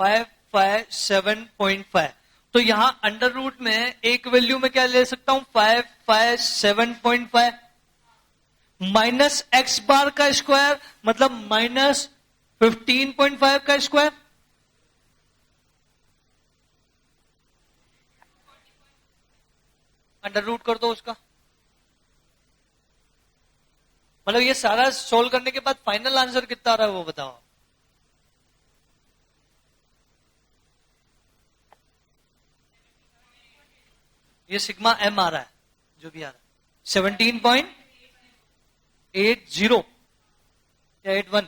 557.5। तो यहां अंडर रूट में एक वैल्यू में क्या ले सकता हूं 557.5 माइनस एक्स बार का स्क्वायर मतलब माइनस 15.5 का स्क्वायर, अंडर रूट कर दो उसका। मतलब ये सारा सोल्व करने के बाद फाइनल आंसर कितना आ रहा है वो बताओ। ये सिग्मा एम आ रहा है जो भी आ रहा है 17.80 या 81।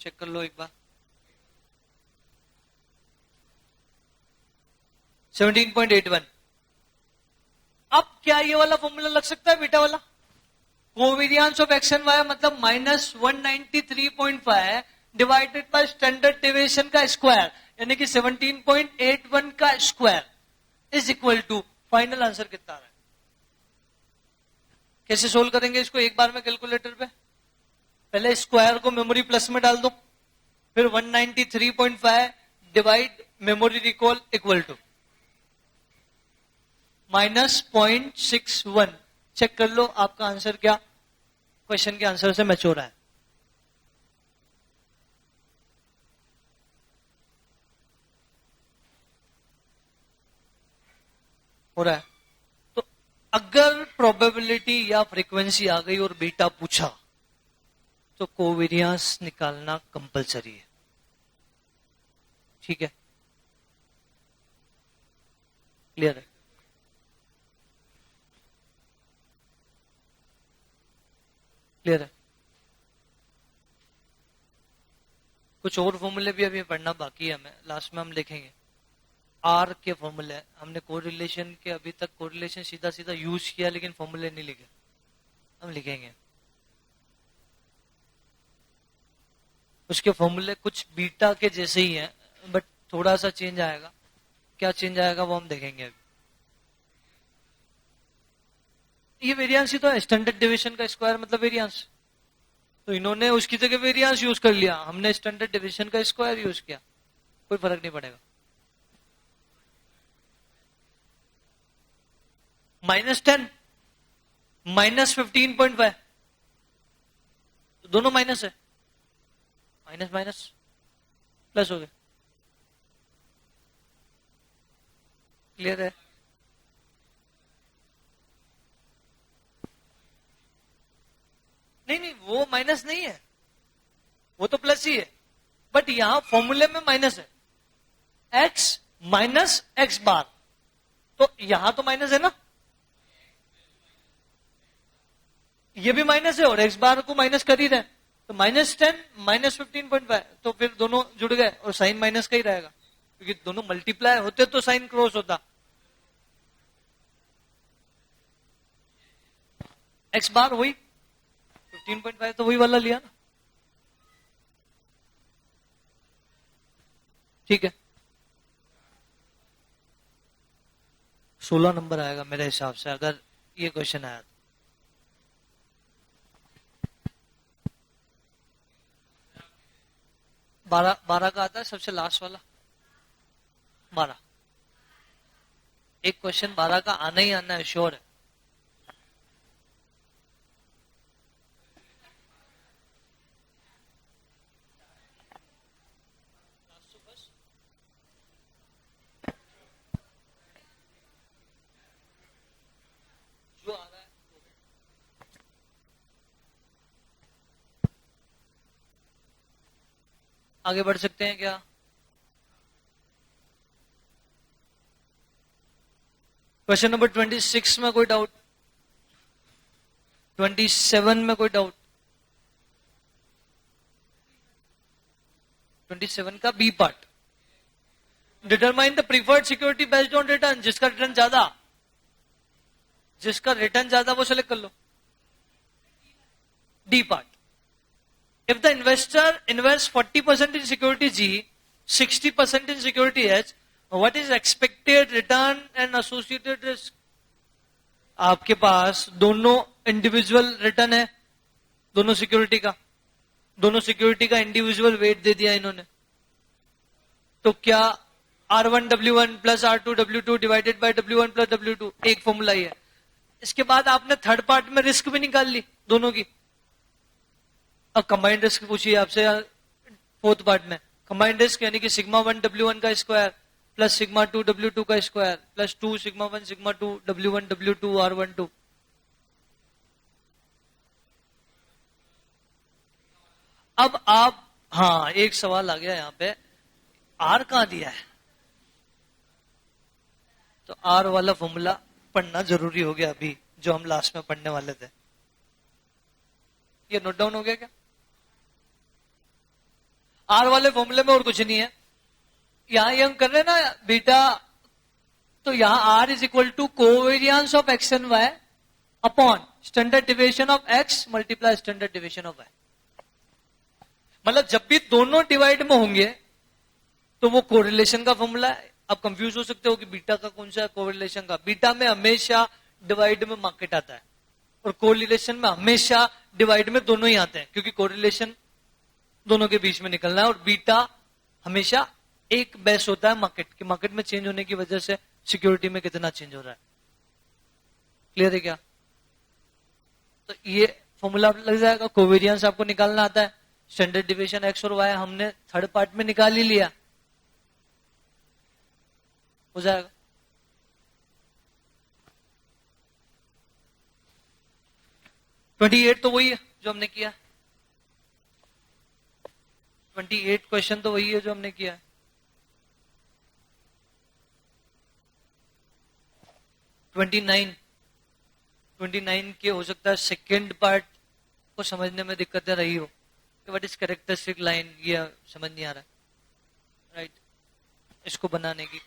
चेक कर लो एक बार। 17.81। अब क्या ये वाला फॉर्मूला लग सकता है बीटा वाला, covariance of X and Y मतलब minus 193.5 divided by standard deviation का स्क्वायर यानी कि 17.81 का square is equal to final answer कितना आ रहा है। कैसे सोल्व करेंगे इसको एक बार में कैलकुलेटर पे, पहले स्क्वायर को मेमोरी प्लस में डाल दो, फिर 193.5 divide memory recall equal to minus 0.61। Check कर लो आपका आंसर क्या क्वेश्चन के आंसर से मैच हो रहा है। हो रहा है। तो अगर प्रोबेबिलिटी या फ्रीक्वेंसी आ गई और बीटा पूछा तो कोवेरियंस निकालना कंपलसरी है। ठीक है, क्लियर है। क्लियर है। कुछ और फॉर्मूले भी अभी पढ़ना बाकी है हमें, लास्ट में हम लिखेंगे। आर के फॉर्मूले हमने कोरिलेशन के अभी तक कोरिलेशन सीधा सीधा यूज किया लेकिन फॉर्मूले नहीं लिखे, हम लिखेंगे। उसके फॉर्मूले कुछ बीटा के जैसे ही हैं बट थोड़ा सा चेंज आएगा। क्या चेंज आएगा वो हम देखेंगे अभी। ये वेरिएंस ही तो है, स्टैंडर्ड डेविएशन का स्क्वायर मतलब वेरिएंस। तो इन्होंने उसकी जगह वेरिएंस यूज कर लिया, हमने स्टैंडर्ड डेविएशन का स्क्वायर यूज किया, कोई फर्क नहीं पड़ेगा। -10 -15.5 तो दोनों माइनस है, माइनस माइनस प्लस हो गए। क्लियर है। नहीं नहीं वो माइनस नहीं है, वो तो प्लस ही है, बट यहां फॉर्मूले में माइनस है। एक्स माइनस एक्स बार, तो यहां तो माइनस है ना, ये भी माइनस है और एक्स बार को माइनस कर ही रहे, तो -10 -15.5 तो फिर दोनों जुड़ गए और साइन माइनस का ही रहेगा क्योंकि दोनों मल्टीप्लाई होते तो साइन क्रॉस होता। एक्स बार वही 15.5 तो वही वाला लिया ना। ठीक है, 16 नंबर आएगा मेरे हिसाब से अगर ये क्वेश्चन आया तो। बारह का आता है सबसे लास्ट वाला 12। एक क्वेश्चन 12 का आना ही आना है, श्योर है। जो आ रहा है आगे बढ़ सकते हैं क्या। क्वेश्चन नंबर 26 में कोई डाउट, 27 में कोई डाउट, 27 का B part, determine the preferred security based on return. जिसका रिटर्न ज्यादा वो सेलेक्ट कर लो। D part. If the investor invests 40% in security G, 60% in security H, what is expected return and associated risk? आपके पास दोनों इंडिविजुअल रिटर्न है, दोनों सिक्योरिटी का इंडिविजुअल वेट दे दिया इन्होंने. तो क्या R1W1 plus R2W2 divided by W1 plus W2 एक फॉर्मूला ही है. इसके बाद आपने थर्ड पार्ट में रिस्क भी निकाल ली दोनों की. अब कंबाइंड रिस्क पूछिए आपसे फोर्थ पार्ट में. कंबाइंड रिस्क यानी कि सिग्मा 1 W1 का स्क्वायर प्लस सिग्मा 2 W2 का square plus 2 sigma 1 sigma 2 W1 W2 R12. अब आप, हाँ एक सवाल आ गया यहां पे, आर कहां दिया है? तो आर वाला फॉर्मूला पढ़ना जरूरी हो गया अभी, जो हम लास्ट में पढ़ने वाले थे. ये नोट डाउन हो गया क्या? आर वाले फॉर्मूले में और कुछ नहीं है. यहां ये हम कर रहे हैं ना बीटा, तो यहां R is equal to covariance of X and Y upon standard deviation of X multiply standard deviation of Y. मतलब जब भी दोनों डिवाइड में होंगे तो वो कोरिलेशन का फॉर्मूला है. आप कंफ्यूज हो सकते हो कि बीटा का कौन सा है, कोरिलेशन का. बीटा में हमेशा डिवाइड में मार्केट आता है और कोरिलेशन में हमेशा डिवाइड में दोनों ही आते हैं, क्योंकि कोरिलेशन दोनों के बीच में निकलना है. और बीटा हमेशा एक बेस होता है मार्केट के, मार्केट में चेंज होने की वजह से सिक्योरिटी में कितना चेंज हो रहा है. क्लियर है क्या? तो ये फॉर्मूला लग जाएगा. कोवेरियंस आपको निकालना आता है, स्टैंडर्ड डिविएशन एक्स और वाई हमने थर्ड पार्ट में निकाल ही लिया, हो जाएगा. ट्वेंटी 28 तो वही है जो हमने किया. 28 क्वेश्चन तो वही है जो हमने किया है. 29 के हो सकता है सेकेंड पार्ट को समझने में दिक्कतें रही हो कि व्हाट इज कैरेक्टरिस्टिक लाइन, ये समझ नहीं आ रहा है. राइट, इसको बनाने की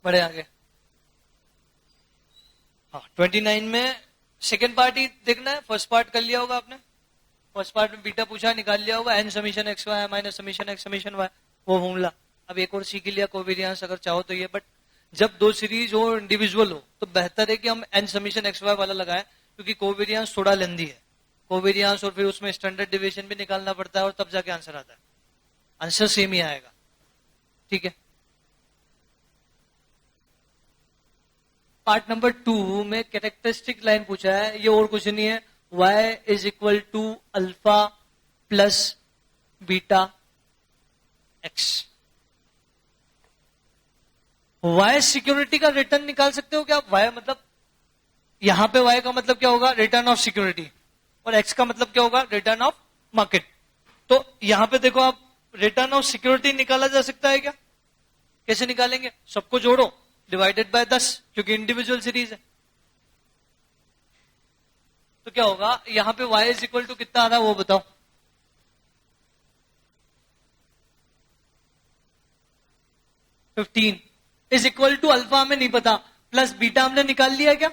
बड़े आगे. हाँ, 29 में सेकेंड पार्ट ही देखना है. फर्स्ट पार्ट कर लिया होगा आपने. फर्स्ट पार्ट में बीटा पूछा, निकाल लिया होगा. N summation x Y minus summation x summation Y, वो फॉर्मूला. अब एक और सीख लिया कोवेरियंस अगर चाहो तो ये. बट जब दो सीरीज हो इंडिविजुअल हो तो बेहतर है कि हम एन समीशन एक्स वाई वाला लगाएं, क्योंकि कोवेरियंस थोड़ा लेंदी है. कोवेरियंस और फिर उसमें स्टैंडर्ड डिविएशन भी निकालना पड़ता है और तब जाके आंसर आता है. आंसर सेम ही आएगा. ठीक है. पार्ट नंबर 2 में कैरेक्टरिस्टिक लाइन पूछा है. ये और कुछ नहीं है, y is equal to alpha plus beta X. y security का रिटर्न निकाल सकते हो क्या? y मतलब यहां पे y का मतलब क्या होगा? Return of security. और x का मतलब क्या होगा? Return of market. तो यहां पे देखो आप, रिटर्न ऑफ सिक्योरिटी निकाला जा सकता है क्या? कैसे निकालेंगे? सबको जोड़ो, डिवाइडेड बाय 10, क्योंकि इंडिविजुअल सीरीज है. तो क्या होगा यहां पे y इज इक्वल टू कितना आ रहा है वो बताओ. 15 इज इक्वल टू अल्फा हमें नहीं पता, प्लस बीटा हमने निकाल लिया क्या?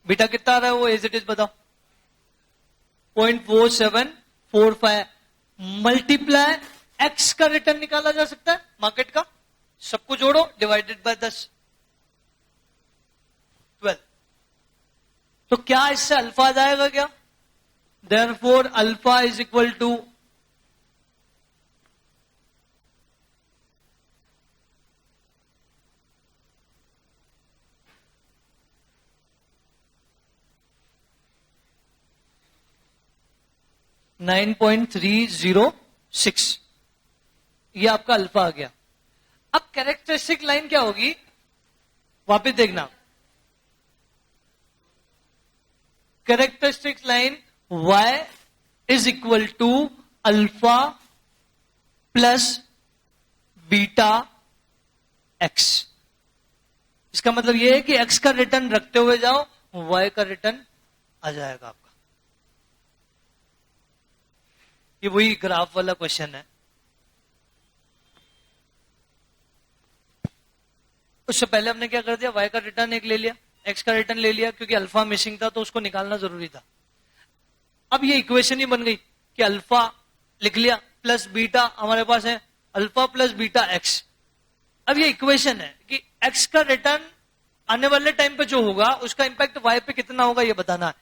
बीटा कितना आ रहा है वो एज इट इज बताओ. 0.4745 मल्टीप्लाई एक्स का रिटर्न निकाला जा सकता है मार्केट का. सबको जोड़ो, डिवाइडेड बाय 10, 12. तो क्या इससे अल्फा आ जाएगा क्या? Therefore alpha is equal to 9.306. ये आपका अल्फा आ गया. अब कैरेक्टरिस्टिक लाइन क्या होगी वापिस देखना. Characteristic line y is equal to alpha plus beta X. इसका मतलब यह है कि एक्स का रिटर्न रखते हुए जाओ, वाई का रिटर्न आ जाएगा आपका। ये वही ग्राफ वाला क्वेश्चन है। उससे पहले हमने क्या कर दिया, वाई का रिटर्न एक ले लिया, एक्स का रिटर्न ले लिया, क्योंकि अल्फा मिसिंग था तो उसको निकालना जरूरी था। अब ये इक्वेशन ही बन गई कि अल्फा लिख लिया प्लस बीटा हमारे पास है अल्फा प्लस बीटा एक्स। अब ये इक्वेशन है कि एक्स का रिटर्न आने वाले टाइम पे जो होगा उसका इंपैक्ट वाई पे कितना होगा ये बताना है।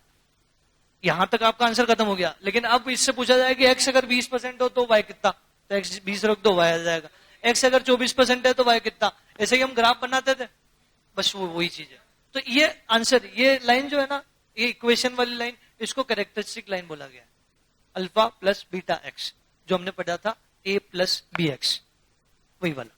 यहां तक आपका आंसर खत्म हो गया। लेकिन अब इससे पूछा जाए कि एक्स अगर 20% हो तो वाई कितना, तो एक्स 20 रख दो वाई आ जाएगा। एक्स अगर 24% है तो वाई कितना। ऐसे ही हम ग्राफ बनाते थे, बस वो वही चीज है। तो ये आंसर, ये लाइन जो है ना, ये इक्वेशन वाली लाइन, इसको कैरेक्टरिस्टिक लाइन बोला गया है। अल्फा प्लस बीटा एक्स, जो हमने पढ़ा था ए प्लस बी एक्स, वही वाला।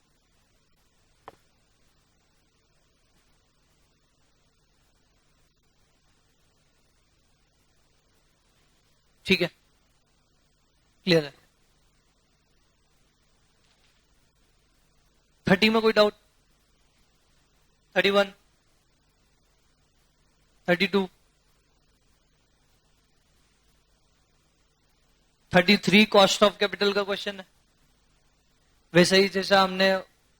ठीक है, क्लियर है। 30 में कोई डाउट? 31, 32, 33 कॉस्ट ऑफ कैपिटल का क्वेश्चन है, वैसे ही जैसा हमने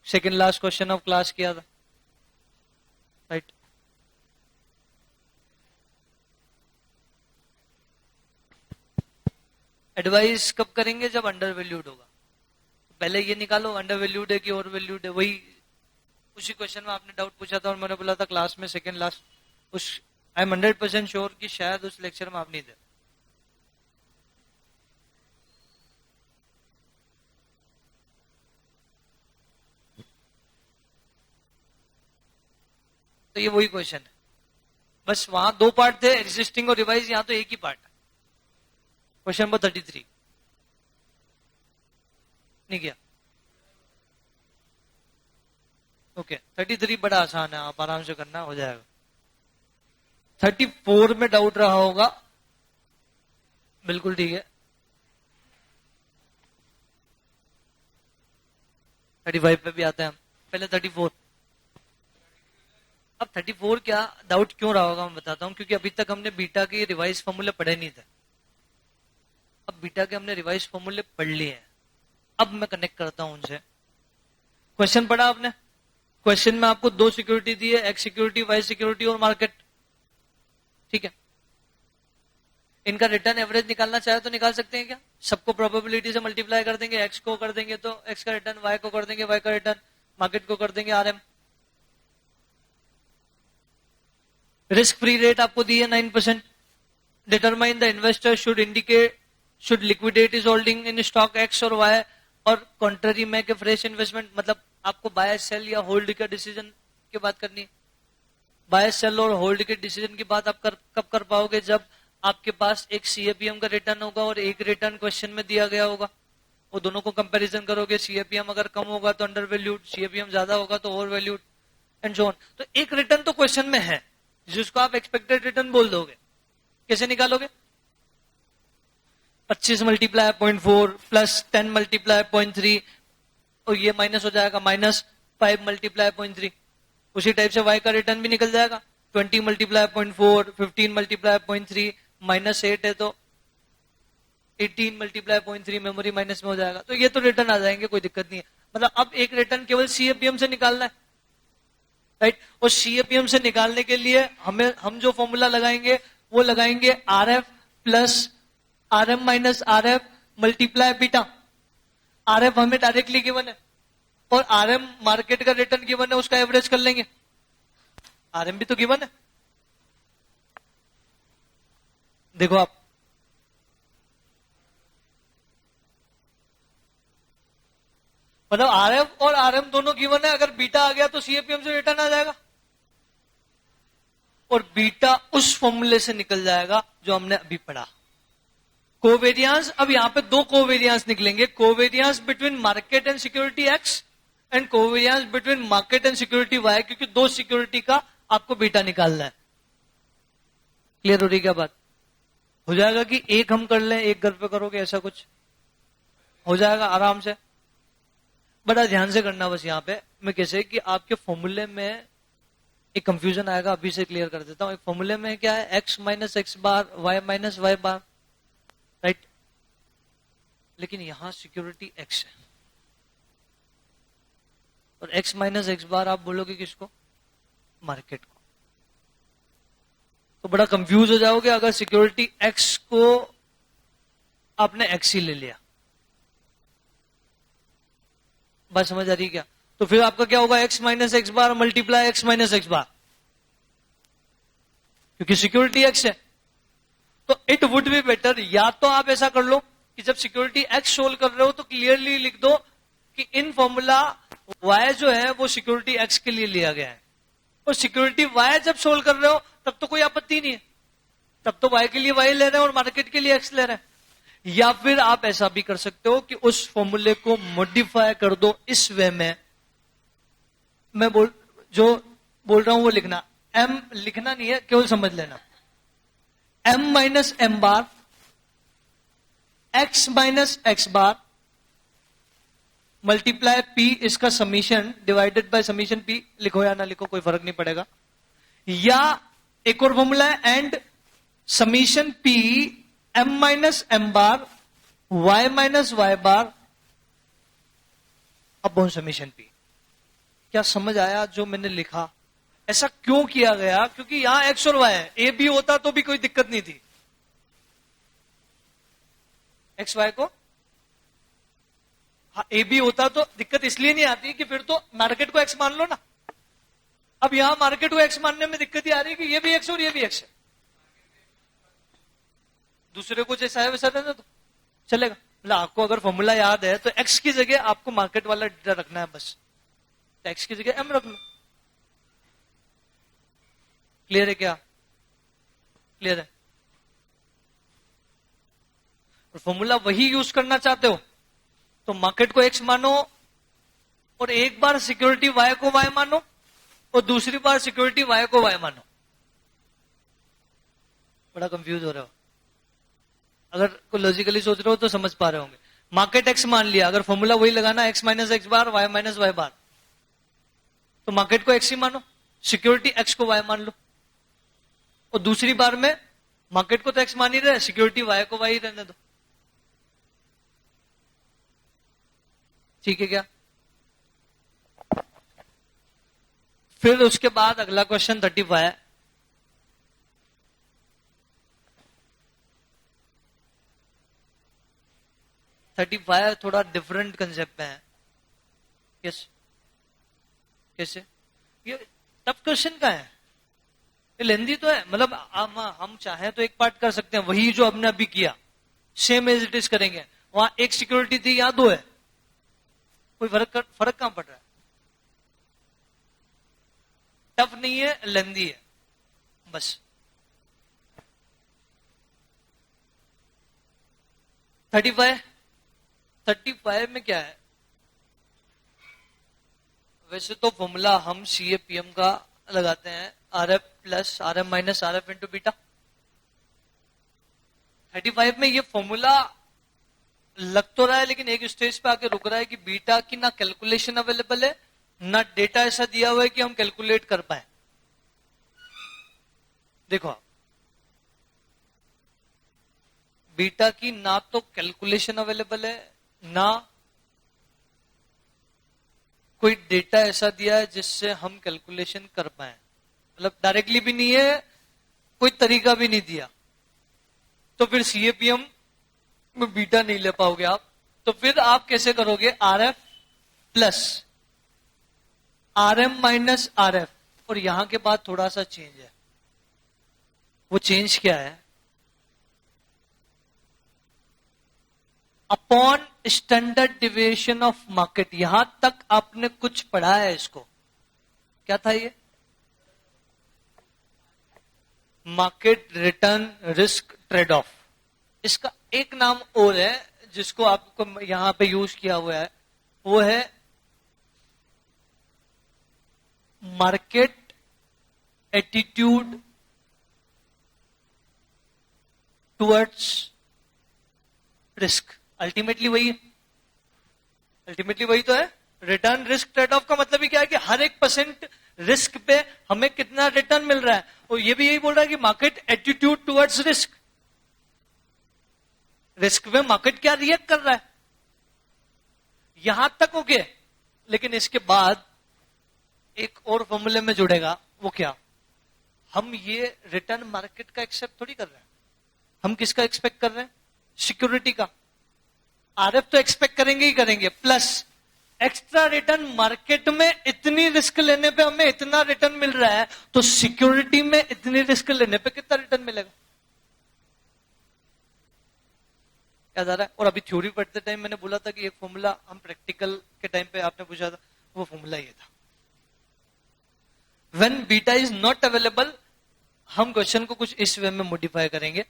second last question of class किया था, राइट। एडवाइस कब करेंगे? जब अंडर वैल्यूड होगा। पहले ये निकालो अंडर वैल्यूड है कि ओवर वैल्यूड है। वही उसी क्वेश्चन में आपने डाउट पूछा था और मैंने बोला था क्लास में सेकेंड लास्ट, उस आई एम 100% श्योर कि शायद उस लेक्चर में आप नहीं थे। तो ये वही क्वेश्चन है, बस वहां दो पार्ट थे, एग्जिस्टिंग और रिवाइज, यहां तो एक ही पार्ट है। क्वेश्चन नंबर 33 नहीं किया? ओके, 33 बड़ा आसान है, आप आराम से करना, हो जाएगा। 34 में डाउट रहा होगा, बिल्कुल ठीक है। 35 पे भी आते हैं हम, पहले 34। अब 34 क्या डाउट क्यों रहा होगा मैं बताता हूं, क्योंकि अभी तक हमने बीटा के रिवाइज फॉर्मूले पढ़े नहीं थे। अब बीटा के हमने रिवाइज फॉर्मूले पढ़ लिए हैं, अब मैं कनेक्ट करता हूं उनसे। क्वेश्चन पढ़ा आपने, क्वेश्चन में आपको दो सिक्योरिटी दी है, एक्स सिक्योरिटी, वाई सिक्योरिटी और मार्केट, ठीक है। इनका रिटर्न एवरेज निकालना चाहे तो निकाल सकते हैं क्या? सबको प्रोबेबिलिटी से मल्टीप्लाई कर देंगे, एक्स को कर देंगे तो एक्स का रिटर्न, वाई को कर देंगे वाई का रिटर्न, मार्केट को कर देंगे आरएम। रिस्क फ्री रेट आपको दी है 9%। Determine the investor should liquidate is holding in stock x और वाई, और contrary make a fresh investment, मतलब आपको बाय सेल या होल्ड का डिसीजन की बात करनी है। बाय सेल और होल्ड के डिसीजन की बात आप कब कर पाओगे? जब आपके पास एक सीएपीएम का रिटर्न होगा और एक रिटर्न क्वेश्चन में दिया गया होगा, वो दोनों को कंपैरिजन करोगे, सीएपीएम अगर कम होगा तो अंडर वैल्यूड, सीएपीएम ज्यादा होगा तो over valued, and so on. तो एक रिटर्न तो क्वेश्चन में है जिसको आप एक्सपेक्टेड रिटर्न बोल दोगे। कैसे निकालोगे? 25 मल्टीप्लाई 0.4 प्लस 10 मल्टीप्लाई 0.3, और ये माइनस हो जाएगा -5 मल्टीप्लाई 0.3। उसी टाइप से वाई का रिटर्न भी निकल जाएगा, 20 मल्टीप्लाई 0.4, 15 मल्टीप्लाई 0.3, -8 है तो 18 मल्टीप्लाई 0.3, मेमोरी माइनस में हो जाएगा। तो ये तो रिटर्न आ जाएंगे, कोई दिक्कत नहीं है। मतलब अब एक रिटर्न केवल सीएपीएम से निकालना है, राइट। और सीएपीएम से निकालने के लिए हम जो फॉर्मूला लगाएंगे वो लगाएंगे RF plus RM minus RF multiply beta. RF हमें डायरेक्टली गिवन है और आरएम मार्केट का रिटर्न गिवन है, उसका एवरेज कर लेंगे। आरएम भी तो गिवन है, देखो आप, मतलब आरएफ और आरएम दोनों गिवन है। अगर बीटा आ गया तो सीएपीएम से रिटर्न आ जाएगा, और बीटा उस फॉर्मूले से निकल जाएगा जो हमने अभी पढ़ा। कोवेरियंस, अब यहां पे दो कोवेरियंस निकलेंगे, covariance between market and security X and covariance between market and security Y, क्योंकि दो सिक्योरिटी का आपको बीटा निकालना है। क्लियर हो रही क्या बात? हो जाएगा कि एक हम कर लें, एक घर पे करोगे, ऐसा कुछ हो जाएगा आराम से। बड़ा ध्यान से करना बस यहाँ पे मैं कैसे कि आपके फॉर्मूले में एक कंफ्यूजन आएगा, अभी से क्लियर कर देता हूं। एक फॉर्मूले में क्या है, x minus X bar Y minus Y बार, राइट। लेकिन यहां सिक्योरिटी एक्स है और एक्स माइनस एक्स बार आप बोलोगे किसको, मार्केट को। तो बड़ा कंफ्यूज हो जाओगे अगर सिक्योरिटी एक्स को आपने एक्स ही ले लिया। बात समझ आ रही है क्या? तो फिर आपका क्या होगा, एक्स माइनस एक्स बार मल्टीप्लाई एक्स माइनस एक्स बार, क्योंकि सिक्योरिटी एक्स है। तो इट वुड बी बेटर, या तो आप ऐसा कर लो कि जब सिक्योरिटी एक्स सोल्व कर रहे हो तो क्लियरली लिख दो कि इन फॉर्मूला वाई जो है वो सिक्योरिटी एक्स के लिए लिया गया है, और सिक्योरिटी वाई जब सोल्व कर रहे हो तब तो कोई आपत्ति नहीं है, तब तो वाई के लिए वाई ले रहे हैं और मार्केट के लिए एक्स ले रहे हैं। या फिर आप ऐसा भी कर सकते हो कि उस फॉर्मूले को मॉडिफाई कर दो इस वे में, मैं जो बोल रहा हूं वो लिखना, एम लिखना नहीं है, केवल समझ लेना। एम माइनस एम बार एक्स माइनस एक्स बार मल्टीप्लाई पी, इसका summation divided by summation P, लिखो या ना लिखो कोई फर्क नहीं पड़ेगा। या एक और फॉर्मूला है and summation P M minus M bar Y minus Y bar upon summation P. क्या समझ आया जो मैंने लिखा? ऐसा क्यों किया गया? क्योंकि यहां एक्स और वाई है, ए बी होता तो भी कोई दिक्कत नहीं थी। एक्स वाई को हाँ ए बी होता तो दिक्कत इसलिए नहीं आती कि फिर तो मार्केट को एक्स मान लो ना। अब यहां मार्केट को एक्स मानने में दिक्कत ही आ रही है कि ये भी एक्स और ये भी एक्स है, दूसरे को जैसा है वैसा रहना तो चलेगा। मतलब आपको अगर फॉर्मूला याद है तो एक्स की जगह आपको मार्केट वाला डेटा रखना है बस, तो एक्स की जगह एम रख लो। क्लियर है क्या? क्लियर है? और फॉर्मूला वही यूज करना चाहते हो तो मार्केट को एक्स मानो और एक बार सिक्योरिटी वाई को वाई मानो और दूसरी बार सिक्योरिटी वाई को वाई मानो। बड़ा कंफ्यूज हो रहे हो? अगर कोई लॉजिकली सोच रहे हो तो समझ पा रहे होंगे। मार्केट एक्स मान लिया, अगर फॉर्मूला वही लगाना x minus X bar Y minus Y बार, तो मार्केट को एक्स ही मानो, सिक्योरिटी एक्स को वाई मान लो, और दूसरी बार में मार्केट को तो एक्स मान ही रहे, सिक्योरिटी वाई को वाई रहने दो। ठीक है क्या? फिर उसके बाद अगला क्वेश्चन 35 35 थोड़ा डिफरेंट कंसेप्ट में है। कैसे? ये टफ क्वेश्चन का है, ये लेंदी तो है। मतलब हम चाहें तो एक पार्ट कर सकते हैं, वही जो हमने अभी किया सेम एज इट इज करेंगे। वहां एक सिक्योरिटी थी, यहां दो है, कोई फर्क कहां पड़ रहा है? टफ नहीं है, लेंदी है बस। 35 में क्या है? वैसे तो फॉर्मूला हम CAPM का लगाते हैं, RF plus RM minus RF into beta. 35 में ये फॉर्मूला लग तो रहा है लेकिन एक स्टेज पे आके रुक रहा है कि बीटा की ना कैलकुलेशन अवेलेबल है ना डेटा ऐसा दिया हुआ है कि हम कैलकुलेट कर पाए। देखो बीटा की ना तो कैलकुलेशन अवेलेबल है ना कोई डेटा ऐसा दिया है जिससे हम कैलकुलेशन कर पाए। मतलब डायरेक्टली भी नहीं है, कोई तरीका भी नहीं दिया, तो फिर CAPM में बीटा नहीं ले पाओगे आप। तो फिर आप कैसे करोगे? RF plus RM minus RF, और यहां के बाद थोड़ा सा चेंज है। वो चेंज क्या है? Upon standard deviation of market. यहां तक आपने कुछ पढ़ा है इसको? क्या था ये? Market return risk trade off. इसका एक नाम और है जिसको आपको यहां पे यूज किया हुआ है, वो है market attitude towards risk. Ultimately वही है, अल्टीमेटली वही तो है। रिटर्न रिस्क ट्रेड ऑफ का मतलब ही क्या है कि हर एक परसेंट रिस्क पे हमें कितना रिटर्न मिल रहा है। और ये भी यही बोल रहा है कि market attitude towards risk, risk में मार्केट क्या रिएक्ट कर रहा है, यहां तक ओके। लेकिन इसके बाद एक और फॉर्मूले में जुड़ेगा, वो क्या, हम ये रिटर्न मार्केट का एक्सेप्ट थोड़ी कर रहे हैं, हम किसका एक्सपेक्ट कर रहे हैं, सिक्योरिटी का। आरएफ तो एक्सपेक्ट करेंगे ही करेंगे, प्लस एक्स्ट्रा रिटर्न मार्केट में इतनी रिस्क लेने पे हमें इतना रिटर्न मिल रहा है, तो सिक्योरिटी में इतनी रिस्क लेने पे कितना रिटर्न मिलेगा, याद आ रहा है। और अभी थ्योरी पढ़ते टाइम मैंने बोला था कि एक फॉर्मूला हम प्रैक्टिकल के टाइम पे आपने पूछा था, वो फॉर्मूला ये था, when beta is not available. हम क्वेश्चन को कुछ इस वे में मॉडिफाई करेंगे,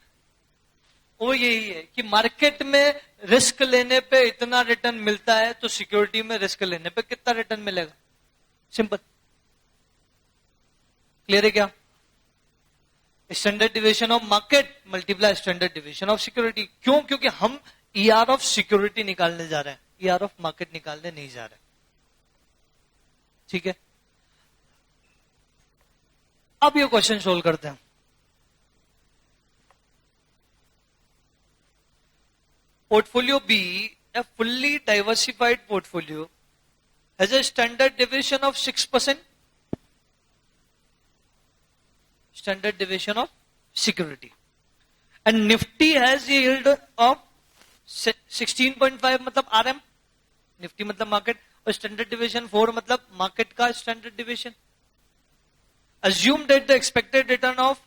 वो यही है कि मार्केट में रिस्क लेने पे इतना रिटर्न मिलता है, तो सिक्योरिटी में रिस्क लेने पे कितना रिटर्न मिलेगा, सिंपल। क्लियर है क्या, standard deviation of market multiply standard deviation of security. क्यों, क्योंकि हम ईआर ऑफ सिक्योरिटी निकालने जा रहे हैं, ईआर ऑफ मार्केट निकालने नहीं जा रहे। ठीक है, अब ये क्वेश्चन सोल्व करते हैं। Portfolio B, a fully diversified portfolio, has a standard deviation of 6%. Standard deviation of security. And Nifty has a yield of 16.5 मतलब RM. Nifty मतलब market, और standard deviation 4 मतलब market का standard deviation. Assume that the expected return of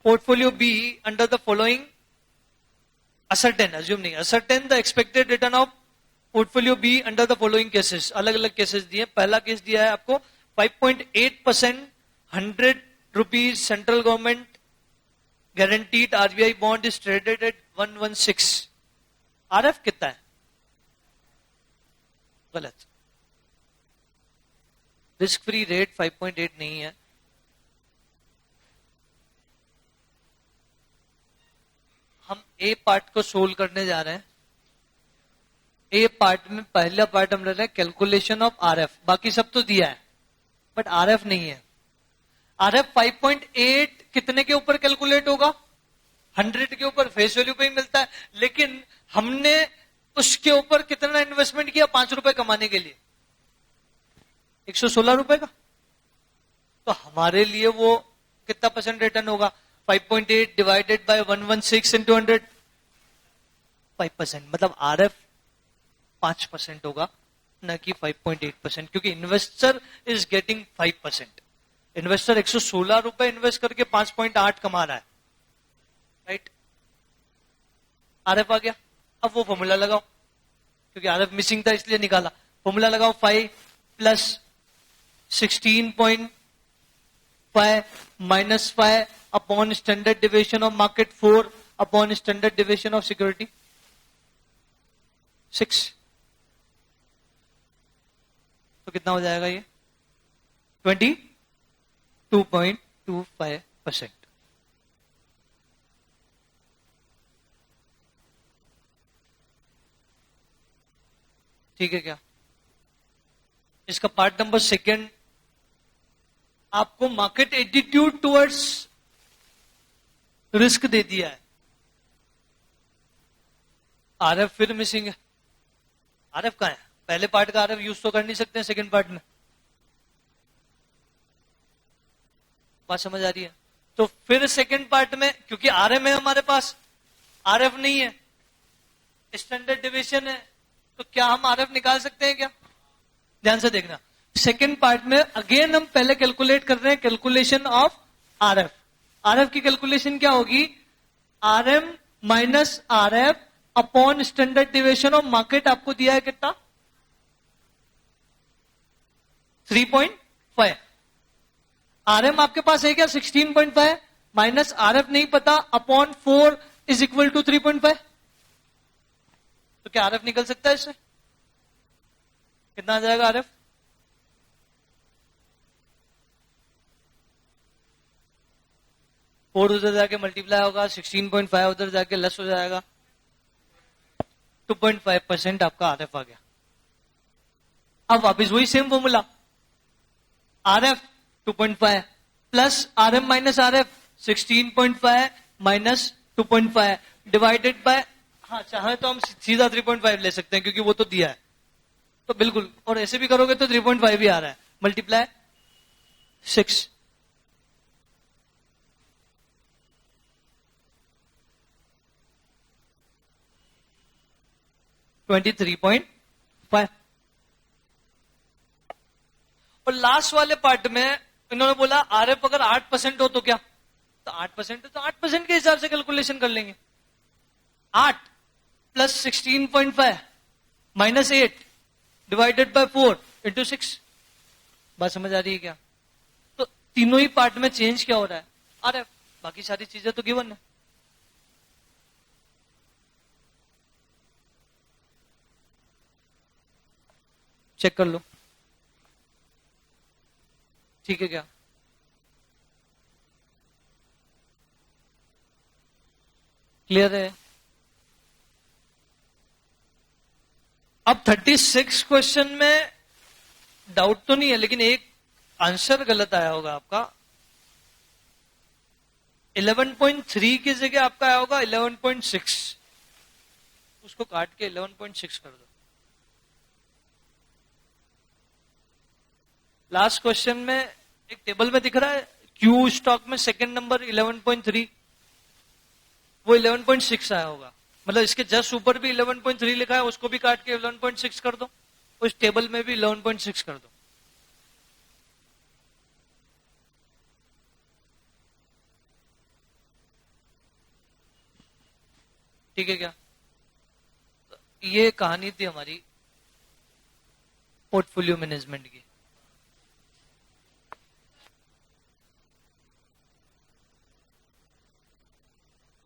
portfolio B under the following ascertain, assume नहीं, ascertain the expected return of portfolio B under the following cases. अलग अलग केसेस दिए। पहला केस दिया है आपको 5.8% 100 rupees central government guaranteed RBI bond is traded at 116। RF कितना है, गलत, रिस्क फ्री रेट 5.8 नहीं है। हम ए पार्ट को सोल्व करने जा रहे हैं। ए पार्ट में पहला पार्ट हम ले रहे हैं कैलकुलेशन ऑफ आरएफ, बाकी सब तो दिया है बट आरएफ नहीं है। आरएफ 5.8 कितने के ऊपर कैलकुलेट होगा, 100 के ऊपर, फेस वैल्यू पे ही मिलता है। लेकिन हमने उसके ऊपर कितना इन्वेस्टमेंट किया, 5 रुपए कमाने के लिए, 116 रुपए का। तो हमारे लिए वो कितना परसेंट रिटर्न होगा, 5.8 डिवाइडेड बाय 116 इंटू 100, 5%। मतलब आरएफ 5% होगा, न कि 5.8%, क्योंकि इन्वेस्टर इज गेटिंग 5%। इन्वेस्टर 116 रुपए इन्वेस्ट करके 5.8 कमा रहा है, राइट। आरएफ आ गया। अब वो फॉर्मूला लगाओ, क्योंकि आरएफ मिसिंग था इसलिए निकाला। फॉर्मूला लगाओ, 5 plus 16.5 minus 5 upon standard deviation of market 4 upon standard deviation of security 6। तो कितना हो जाएगा ये, 22.25%। ठीक है क्या। इसका पार्ट नंबर सेकेंड, आपको market attitude towards risk they दिया है। आरएफ फिर मिसिंग है। आरएफ कहां है, पहले पार्ट का आरएफ यूज तो कर नहीं सकते हैं सेकेंड पार्ट में, बात समझ आ रही है। तो फिर सेकेंड पार्ट में, क्योंकि आरएम है हमारे पास, आरएफ नहीं है, स्टैंडर्ड डिविएशन है, तो क्या हम आरएफ निकाल सकते हैं क्या, ध्यान से देखना। सेकेंड पार्ट में अगेन हम पहले कैलकुलेट कर रहे हैं कैलकुलेशन ऑफ आरएफ। आरएफ की कैलकुलेशन क्या होगी, RM minus RF upon standard deviation of market. आपको दिया है कितना, 3.5। आरएम आपके पास है क्या, 16.5 माइनस आरएफ नहीं पता अपॉन 4 इज इक्वल टू 3.5। तो क्या आरएफ निकल सकता है इससे, कितना आ जाएगा आरएफ, 4 उधर जाके मल्टीप्लाई होगा, 16.5 उधर जाके लेस हो जाएगा, 2.5% आपका आरएफ आ गया। अब वापस वही same formula, RF 2.5 plus RM minus RF 16.5 minus 2.5 divided by, हाँ चाहे तो हम सीधा 3.5 ले सकते हैं क्योंकि वो तो दिया है, तो बिल्कुल, और ऐसे भी करोगे तो 3.5 ही आ रहा है, मल्टीप्लाई 6, $23.5। और लास्ट वाले पार्ट में इन्होंने बोला RF अगर 8% हो तो क्या, तो 8% है तो 8% के हिसाब से कैलकुलेशन कर लेंगे। 8 plus 16.5 minus 8 divided by 4 into 6। बात समझ आ रही है क्या? तो तीनों ही पार्ट में चेंज क्या हो रहा है, RF, बाकी सारी चीजें तो गिवन है। चेक कर लो, ठीक है क्या? क्लियर है? अब 36 क्वेश्चन में डाउट तो नहीं है, लेकिन एक आंसर गलत आया होगा आपका। 11.3 की जगह आपका आया होगा 11.6, उसको काट के 11.6 कर दो। लास्ट क्वेश्चन में एक टेबल में दिख रहा है क्यू स्टॉक में सेकंड नंबर 11.3, वो 11.6 आया होगा, मतलब इसके जस्ट ऊपर भी 11.3 लिखा है, उसको भी काट के 11.6 कर दो, उस टेबल में भी 11.6 कर दो। ठीक है क्या? तो ये कहानी थी हमारी पोर्टफोलियो मैनेजमेंट की।